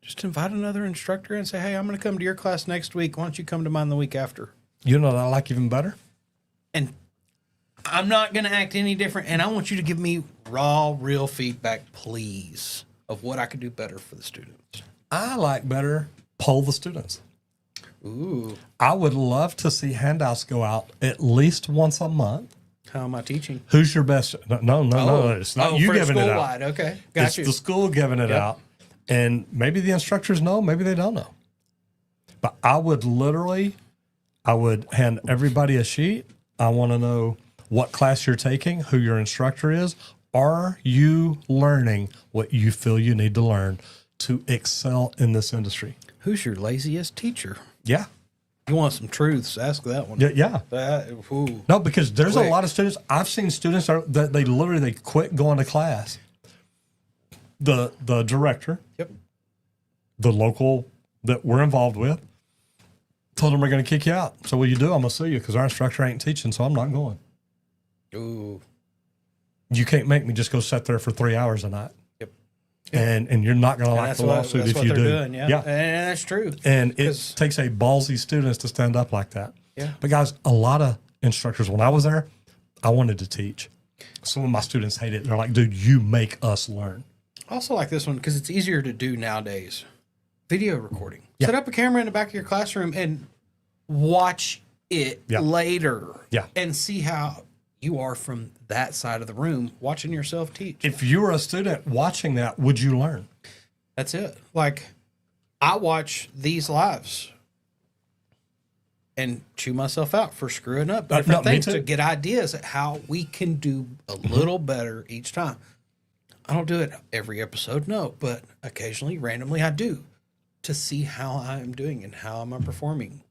Speaker 2: Just invite another instructor and say, hey, I'm going to come to your class next week. Why don't you come to mine the week after?
Speaker 1: You know what I like even better?
Speaker 2: And I'm not going to act any different. And I want you to give me raw, real feedback, please, of what I could do better for the students.
Speaker 1: I like better poll the students.
Speaker 2: Ooh,
Speaker 1: I would love to see handouts go out at least once a month.
Speaker 2: how am I teaching?
Speaker 1: Who's your best? No. It's not you
Speaker 2: for
Speaker 1: giving it out.
Speaker 2: school-wide. Okay, got
Speaker 1: It's
Speaker 2: you.
Speaker 1: the school giving it out. And maybe the instructors know, maybe they don't know. But I would hand everybody a sheet. I want to know what class you're taking, who your instructor is. Are you learning what you feel you need to learn to excel in this industry?
Speaker 2: Who's your laziest teacher?
Speaker 1: Yeah.
Speaker 2: You want some truths? Ask that one.
Speaker 1: Yeah.
Speaker 2: Ooh.
Speaker 1: No, because there's
Speaker 2: Quick.
Speaker 1: a lot of students. I've seen students that they quit going to class. The director,
Speaker 2: Yep.
Speaker 1: the local that we're involved with, told them we're going to kick you out. So what you do? I'm going to sue you because our instructor ain't teaching, so I'm not going.
Speaker 2: Ooh.
Speaker 1: You can't make me just go sit there for 3 hours a night.
Speaker 2: Yep.
Speaker 1: And you're not going to like
Speaker 2: That's
Speaker 1: the lawsuit
Speaker 2: that's
Speaker 1: if
Speaker 2: what
Speaker 1: you
Speaker 2: they're
Speaker 1: do.
Speaker 2: doing. Yeah. And that's true.
Speaker 1: And it
Speaker 2: 'Cause-
Speaker 1: takes a ballsy students to stand up like that.
Speaker 2: Yeah.
Speaker 1: But guys, a lot of instructors, when I was there, I wanted to teach. Some of my students hate it. They're like, dude, you make us learn.
Speaker 2: I also like this one because it's easier to do nowadays. Video recording.
Speaker 1: Yeah.
Speaker 2: Set up a camera in the back of your classroom and watch it
Speaker 1: Yeah.
Speaker 2: later.
Speaker 1: Yeah.
Speaker 2: And see how you are from that side of the room watching yourself teach.
Speaker 1: If you were a student watching that, would you learn?
Speaker 2: That's it. Like, I watch these lives and chew myself out for screwing up different
Speaker 1: no, me
Speaker 2: things
Speaker 1: too.
Speaker 2: to get ideas at how we can do a little better each time. I don't do it every episode, no, but occasionally, randomly, I do to see how I'm doing and how am I performing.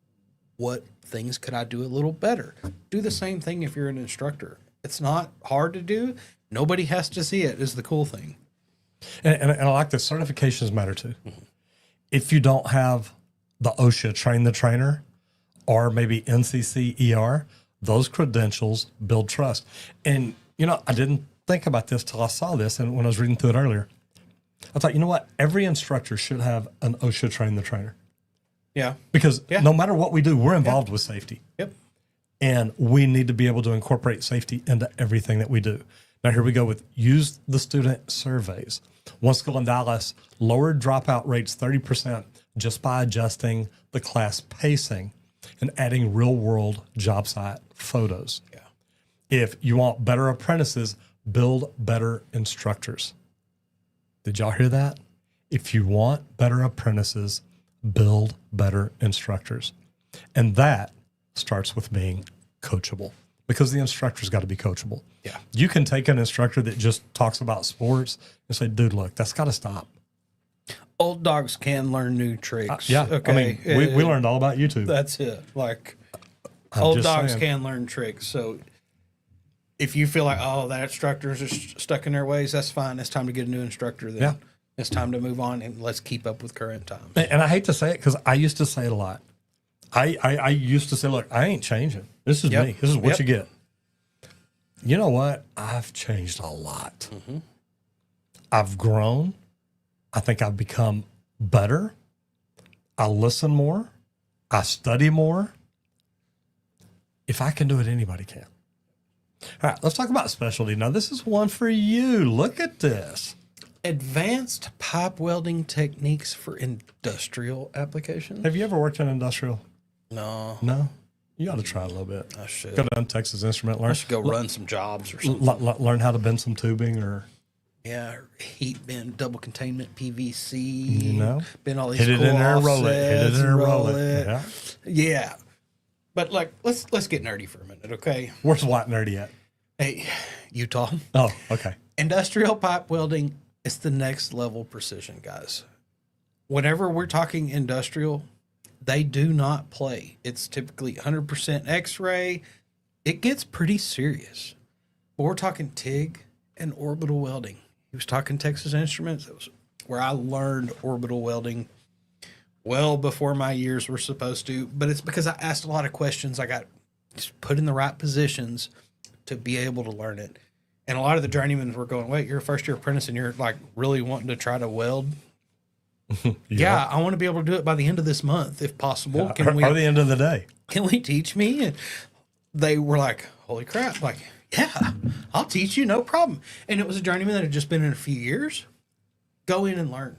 Speaker 2: What things could I do a little better? Do the same thing if you're an instructor. It's not hard to do. Nobody has to see it is the cool thing.
Speaker 1: And I like the certifications matter too. If you don't have the OSHA train the trainer or maybe NCCER, those credentials build trust. And, I didn't think about this till I saw this. And when I was reading through it earlier, I thought, you know what? Every instructor should have an OSHA train the trainer
Speaker 2: Yeah.
Speaker 1: because
Speaker 2: Yeah.
Speaker 1: no matter what we do, we're involved with safety.
Speaker 2: Yep.
Speaker 1: And we need to be able to incorporate safety into everything that we do. Now, here we go with use the student surveys. One school in Dallas lowered dropout rates 30% just by adjusting the class pacing and adding real world job site photos.
Speaker 2: Yeah.
Speaker 1: If you want better apprentices, build better instructors. Did y'all hear that? If you want better apprentices, build better instructors. And that starts with being coachable because the instructor's got to be coachable.
Speaker 2: Yeah.
Speaker 1: You can take an instructor that just talks about sports and say, dude, look, that's got to stop.
Speaker 2: Old dogs can learn new tricks.
Speaker 1: Yeah.
Speaker 2: Okay.
Speaker 1: I mean, we learned all about YouTube.
Speaker 2: That's it. Like,
Speaker 1: I'm
Speaker 2: old
Speaker 1: just
Speaker 2: dogs
Speaker 1: saying.
Speaker 2: can learn tricks. So if you feel like, oh, that instructor's just stuck in their ways, that's fine. It's time to get a new instructor then.
Speaker 1: Yeah.
Speaker 2: It's time to move on and let's keep up with current times.
Speaker 1: And I hate to say it because I used to say it a lot. I used to say, look, I ain't changing. This is
Speaker 2: Yep.
Speaker 1: me. This is what
Speaker 2: Yep.
Speaker 1: you get. You know what? I've changed a lot. I've grown. I think I've become better. I listen more. I study more. If I can do it, anybody can. All right, let's talk about specialty. Now, this is one for you. Look at this.
Speaker 2: Advanced pipe welding techniques for industrial applications?
Speaker 1: Have you ever worked in industrial?
Speaker 2: No.
Speaker 1: No? You ought to try a little bit.
Speaker 2: I should.
Speaker 1: Go down to Texas Instrument,
Speaker 2: I
Speaker 1: learn
Speaker 2: should go run some jobs or something.
Speaker 1: learn how to bend some tubing, or
Speaker 2: Yeah, heat bend, double containment, PVC.
Speaker 1: you know,
Speaker 2: bend all these
Speaker 1: hit it
Speaker 2: cool
Speaker 1: in there, and roll it. Hit it
Speaker 2: offsets,
Speaker 1: in there, and roll it. Yeah.
Speaker 2: Yeah. But like, let's get nerdy for a minute, okay?
Speaker 1: Where's White Nerdy at?
Speaker 2: Hey, Utah.
Speaker 1: Oh, okay.
Speaker 2: Industrial pipe welding is the next level precision, guys. Whenever we're talking industrial, they do not play. It's typically 100% X-ray. It gets pretty serious. But we're talking TIG and orbital welding. He was talking Texas Instruments. That was where I learned orbital welding well before my years were supposed to. But it's because I asked a lot of questions. I got just put in the right positions to be able to learn it. And a lot of the journeymen were going, wait, you're a first year apprentice and you're like really wanting to try to weld? Yeah, I want to be able to do it by the end of this month, if possible. Can we,
Speaker 1: or the end of the day.
Speaker 2: can we teach me? And they were like, holy crap. Like, yeah, I'll teach you, no problem. And it was a journeyman that had just been in a few years. Go in and learn.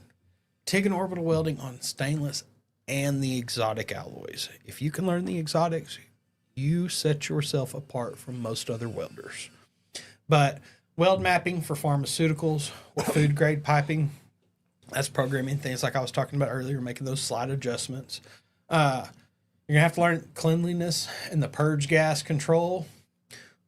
Speaker 2: TIG and orbital welding on stainless and the exotic alloys. If you can learn the exotics, you set yourself apart from most other welders. But weld mapping for pharmaceuticals or food grade piping, that's programming things like I was talking about earlier, making those slight adjustments. You're going to have to learn cleanliness and the purge gas control.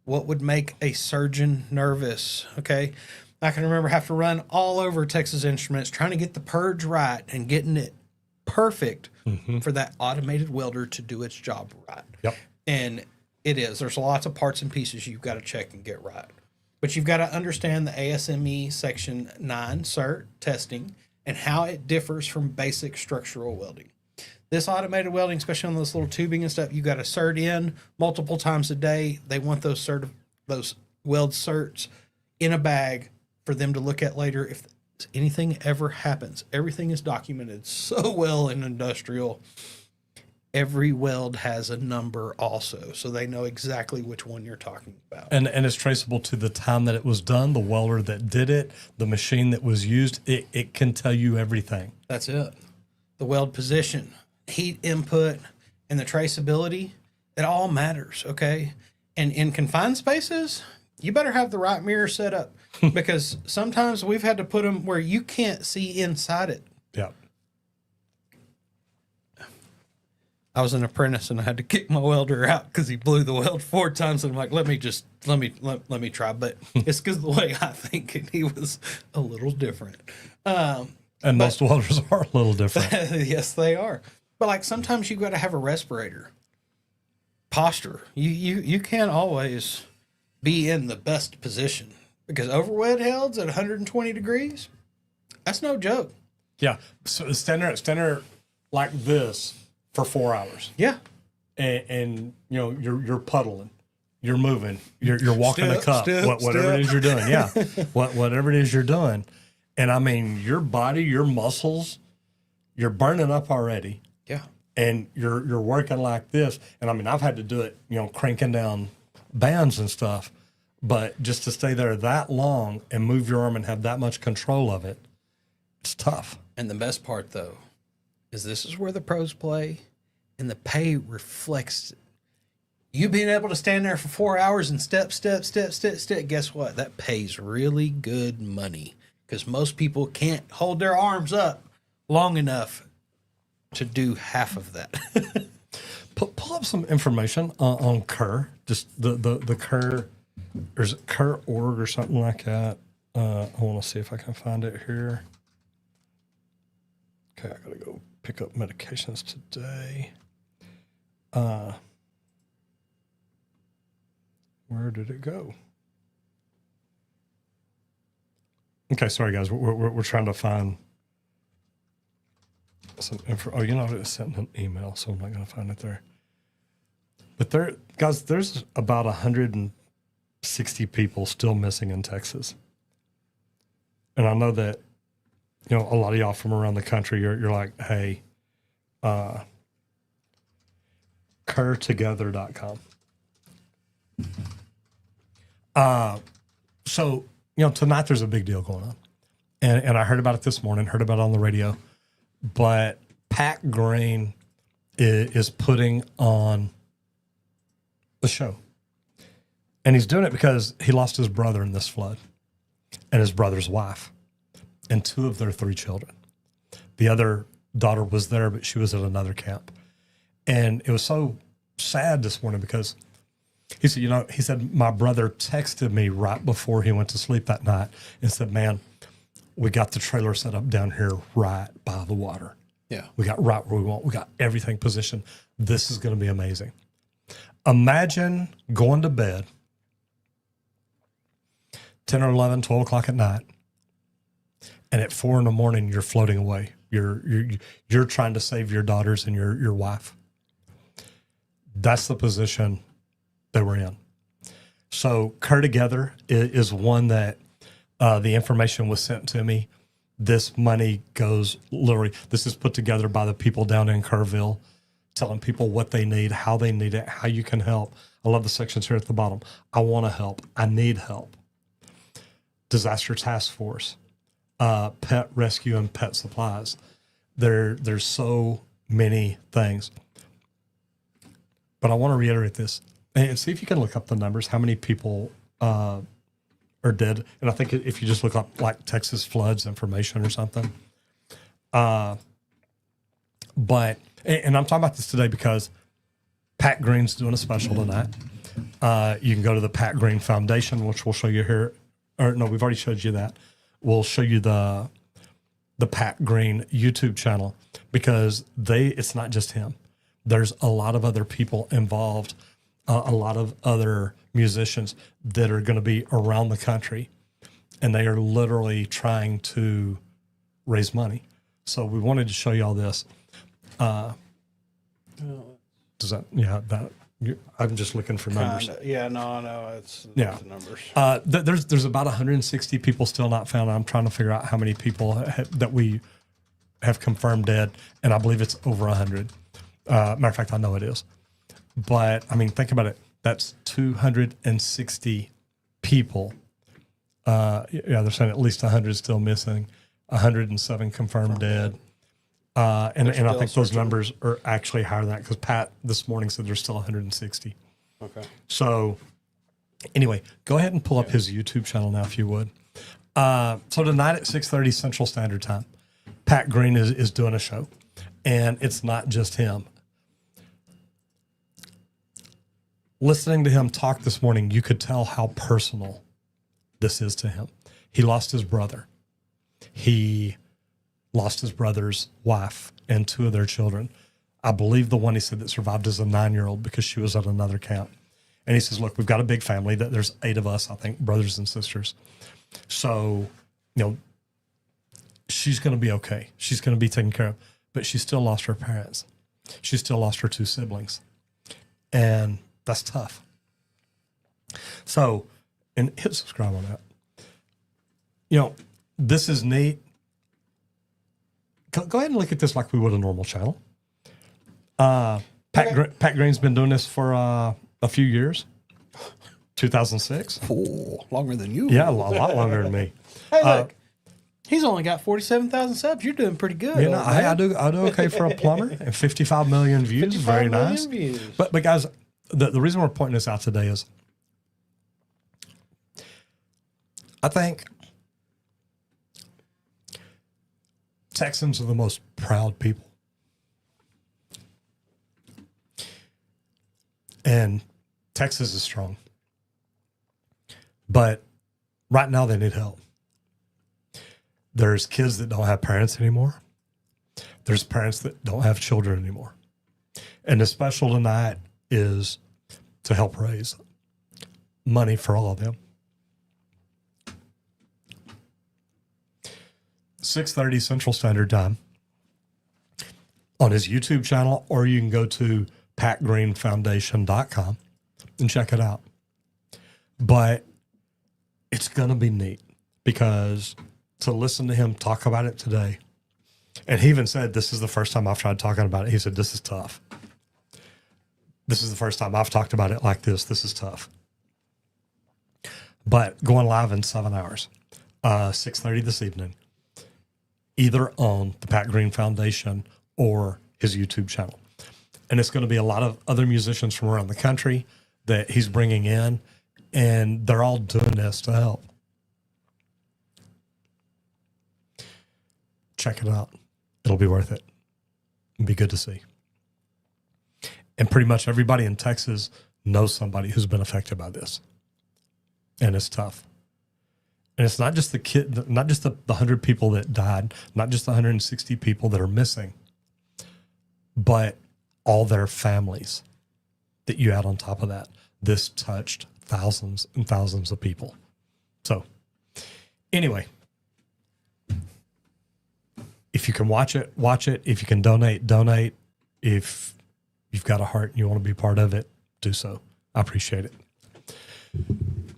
Speaker 2: What would make a surgeon nervous? Okay. I can remember having to run all over Texas Instruments trying to get the purge right and getting it perfect for that automated welder to do its job right.
Speaker 1: Yep.
Speaker 2: And it is. There's lots of parts and pieces you've got to check and get right. But you've got to understand the ASME Section 9 cert testing and how it differs from basic structural welding. This automated welding, especially on those little tubing and stuff, you got to cert in multiple times a day. They want those weld certs in a bag for them to look at later if anything ever happens. Everything is documented so well in industrial. Every weld has a number also, so they know exactly which one you're talking about.
Speaker 1: And it's traceable to the time that it was done, the welder that did it, the machine that was used. It can tell you everything.
Speaker 2: That's it. The weld position, heat input, and the traceability, it all matters, okay? And in confined spaces, you better have the right mirror set up because sometimes we've had to put them where you can't see inside it.
Speaker 1: Yeah.
Speaker 2: I was an apprentice and I had to kick my welder out because he blew the weld 4 times. And I'm like, let me try. But it's because the way I think and he was a little different.
Speaker 1: And most welders are a little different.
Speaker 2: Yes, they are. But like sometimes you've got to have a respirator. Posture. You can't always be in the best position because overhead welds at 120 degrees, that's no joke.
Speaker 1: Yeah. So stand there like this for 4 hours.
Speaker 2: Yeah.
Speaker 1: And you know, you're puddling, you're moving, you're walking a cup,
Speaker 2: step.
Speaker 1: whatever it is you're doing. Yeah. Whatever it is you're doing. And I mean, your body, your muscles, you're burning up already.
Speaker 2: Yeah.
Speaker 1: And you're working like this. And I mean, I've had to do it, you know, cranking down bands and stuff. But just to stay there that long and move your arm and have that much control of it, it's tough.
Speaker 2: And the best part, though, is this is where the pros play, and the pay reflects it. You being able to stand there for 4 hours and step. Guess what? That pays really good money because most people can't hold their arms up long enough to do half of that.
Speaker 1: Pull up some information on Kerr, just the Kerr. There's Kerr.org or something like that. I want to see if I can find it here. Okay, I gotta go pick up medications today. Where did it go? Okay, sorry guys, we're trying to find some info. Oh, you know, I sent an email, so I'm not gonna find it there. But there's about 160 people still missing in Texas. And I know that, you know, a lot of y'all from around the country, you're like, hey, kerrtogether.com. So, you know, tonight there's a big deal going on. And I heard about it this morning, heard about it on the radio. But Pack Grain is putting on a show. And he's doing it because he lost his brother in this flood and his brother's wife and 2 of their 3 children. The other daughter was there, but she was at another camp. And it was so sad this morning because he said, my brother texted me right before he went to sleep that night and said, man, we got the trailer set up down here right by the water.
Speaker 2: Yeah.
Speaker 1: We got right where we want. We got everything positioned. This is going to be amazing. Imagine going to bed 10 or 11, 12 o'clock at night, and at 4 a.m, you're floating away. You're trying to save your daughters and your wife. That's the position they were in. So Care Together is one that the information was sent to me. This money goes literally, this is put together by the people down in Kerrville, telling people what they need, how they need it, how you can help. I love the sections here at the bottom. I want to help. I need help. Disaster Task Force, pet rescue and pet supplies. There's so many things. But I want to reiterate this and see if you can look up the numbers, how many people are dead. And I think if you just look up like Texas floods information or something. But, and I'm talking about this today because Pat Green's doing a special tonight. You can go to the Pat Green Foundation, which we'll show you here. Or no, we've already showed you that. We'll show you the Pat Green YouTube channel because it's not just him. There's a lot of other people involved, a lot of other musicians that are going to be around the country, and they are literally trying to raise money. So we wanted to show you all this. Does that, yeah, that, I'm just looking for numbers.
Speaker 2: Yeah, no, I know. It's
Speaker 1: Yeah.
Speaker 2: the numbers.
Speaker 1: There's about 160 people still not found. I'm trying to figure out how many people that we have confirmed dead, and I believe it's over 100. Matter of fact, I know it is. But, I mean, think about it. That's 260 people. Yeah, they're saying at least 100 is still missing, 107 confirmed dead. And I think those numbers are actually higher than that because Pat this morning said there's still 160.
Speaker 2: Okay.
Speaker 1: So anyway, go ahead and pull up his YouTube channel now if you would. So tonight at 6:30 Central Standard Time, Pat Green is doing a show, and it's not just him. Listening to him talk this morning, you could tell how personal this is to him. He lost his brother. He lost his brother's wife and 2 of their children. I believe the one he said that survived is a 9-year-old because she was at another camp. And he says, look, we've got a big family. That there's 8 of us, I think, brothers and sisters. So, she's going to be okay. She's going to be taken care of. But she still lost her parents. She still lost her 2 siblings. And that's tough. So, and hit subscribe on that. This is neat. Go ahead and look at this like we would a normal channel. Pat Green's been doing this for a few years. 2006.
Speaker 2: Oh, longer than you.
Speaker 1: Yeah, a lot longer than me.
Speaker 2: Hey, look. He's only got 47,000 subs. You're doing pretty good.
Speaker 1: I do okay for a plumber, and 55 million views.
Speaker 2: 55
Speaker 1: Very
Speaker 2: million
Speaker 1: nice.
Speaker 2: views.
Speaker 1: But guys, the reason we're pointing this out today is I think Texans are the most proud people. And Texas is strong. But right now they need help. There's kids that don't have parents anymore. There's parents that don't have children anymore. And the special tonight is to help raise money for all of them. 6:30 Central Standard Time on his YouTube channel, or you can go to patgreenfoundation.com and check it out. But it's going to be neat because to listen to him talk about it today, and he even said, this is the first time I've tried talking about it. He said, this is tough. This is the first time I've talked about it like this. This is tough. But going live in 7 hours, 6:30 this evening, either on the Pat Green Foundation or his YouTube channel. And it's going to be a lot of other musicians from around the country that he's bringing in, and they're all doing this to help. Check it out. It'll be worth it. It'll be good to see. And pretty much everybody in Texas knows somebody who's been affected by this. And it's tough. And it's not just the kid, not just the 100 people that died, not just the 160 people that are missing, but all their families that you add on top of that. This touched thousands and thousands of people. So anyway, if you can watch it, watch it. If you can donate, donate. If you've got a heart and you want to be part of it, do so. I appreciate it.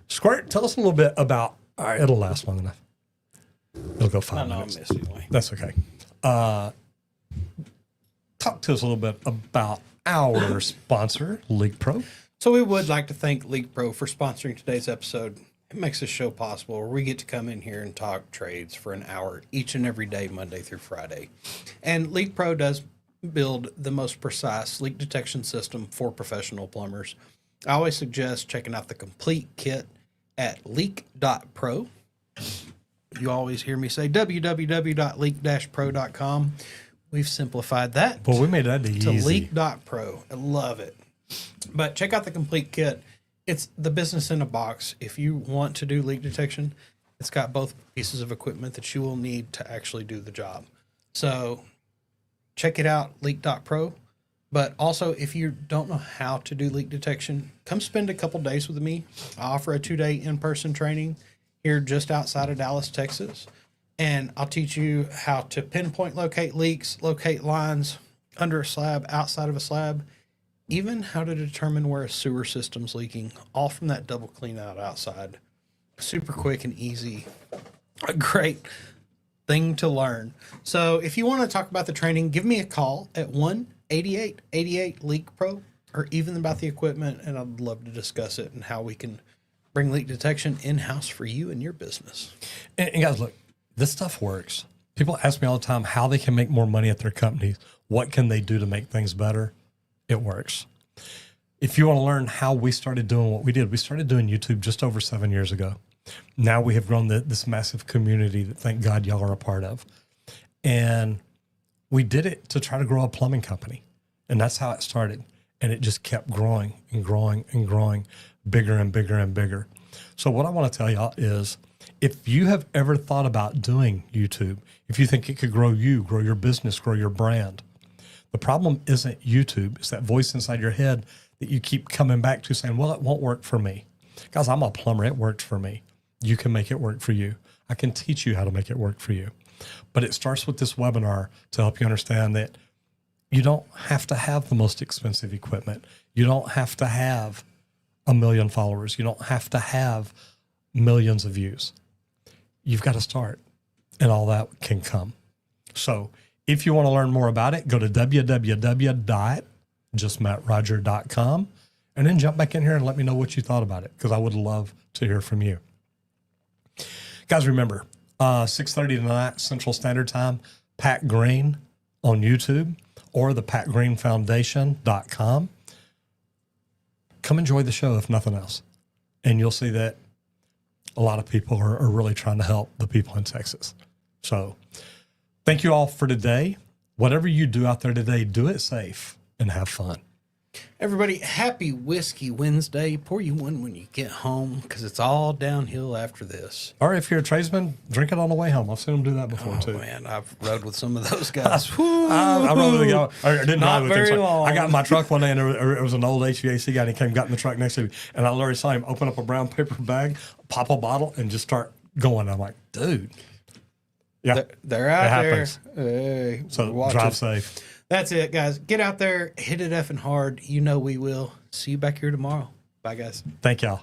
Speaker 1: Squirt, tell us a little bit about, all right, it'll last long enough. It'll go 5 minutes.
Speaker 2: I missed you, Wayne.
Speaker 1: That's okay. Talk to us a little bit about our sponsor, League Pro.
Speaker 2: So we would like to thank League Pro for sponsoring today's episode. It makes this show possible where we get to come in here and talk trades for an hour each and every day, Monday through Friday. And League Pro does build the most precise leak detection system for professional plumbers. I always suggest checking out the complete kit at leak.pro. You always hear me say www.leak-pro.com. We've simplified that.
Speaker 1: Well, we made that
Speaker 2: to
Speaker 1: easy.
Speaker 2: leak.pro. I love it. But check out the complete kit. It's the business in a box. If you want to do leak detection, it's got both pieces of equipment that you will need to actually do the job. So check it out, leak.pro. But also, if you don't know how to do leak detection, come spend a couple days with me. I offer a 2-day in-person training here just outside of Dallas, Texas. And I'll teach you how to pinpoint locate leaks, locate lines under a slab, outside of a slab, even how to determine where a sewer system's leaking, all from that double clean out outside. Super quick and easy. A great thing to learn. So if you want to talk about the training, give me a call at 1-8888-LEAK-PRO, or even about the equipment, and I'd love to discuss it and how we can bring leak detection in-house for you and your business.
Speaker 1: And guys, look, this stuff works. People ask me all the time how they can make more money at their companies. What can they do to make things better? It works. If you want to learn how we started doing what we did, we started doing YouTube just over 7 years ago. Now we have grown this massive community that, thank God, y'all are a part of. And we did it to try to grow a plumbing company. And that's how it started. And it just kept growing and growing and growing, bigger and bigger and bigger. So what I want to tell y'all is, if you have ever thought about doing YouTube, if you think it could grow you, grow your business, grow your brand, the problem isn't YouTube. It's that voice inside your head that you keep coming back to saying, well, it won't work for me. Guys, I'm a plumber. It worked for me. You can make it work for you. I can teach you how to make it work for you. But it starts with this webinar to help you understand that you don't have to have the most expensive equipment. You don't have to have 1 million followers. You don't have to have millions of views. You've got to start, and all that can come. So if you want to learn more about it, go to www.justmattroger.com and then jump back in here and let me know what you thought about it, because I would love to hear from you. Guys, remember, 6:30 tonight, Central Standard Time, Pat Green on YouTube or the patgreenfoundation.com. Come enjoy the show, if nothing else. And you'll see that a lot of people are really trying to help the people in Texas. So thank you all for today. Whatever you do out there today, do it safe and have fun.
Speaker 2: Everybody, happy Whiskey Wednesday. Pour you one when you get home, because it's all downhill after this.
Speaker 1: Or if you're a tradesman, drink it on the way home. I've seen them do that before, too.
Speaker 2: Man, I've rode with some of those guys.
Speaker 1: I rode with a guy. I didn't
Speaker 2: Not
Speaker 1: ride with him.
Speaker 2: very
Speaker 1: So
Speaker 2: long.
Speaker 1: I got in my truck one day, and there was an old HVAC guy, and he came, got in the truck next to me, and I literally saw him open up a brown paper bag, pop a bottle, and just start going. I'm like, dude. Yeah,
Speaker 2: They're out there.
Speaker 1: happens.
Speaker 2: Hey,
Speaker 1: So
Speaker 2: watch
Speaker 1: drive
Speaker 2: it.
Speaker 1: safe.
Speaker 2: That's it, guys. Get out there, hit it effing hard. You know we will. See you back here tomorrow. Bye, guys.
Speaker 1: Thank y'all.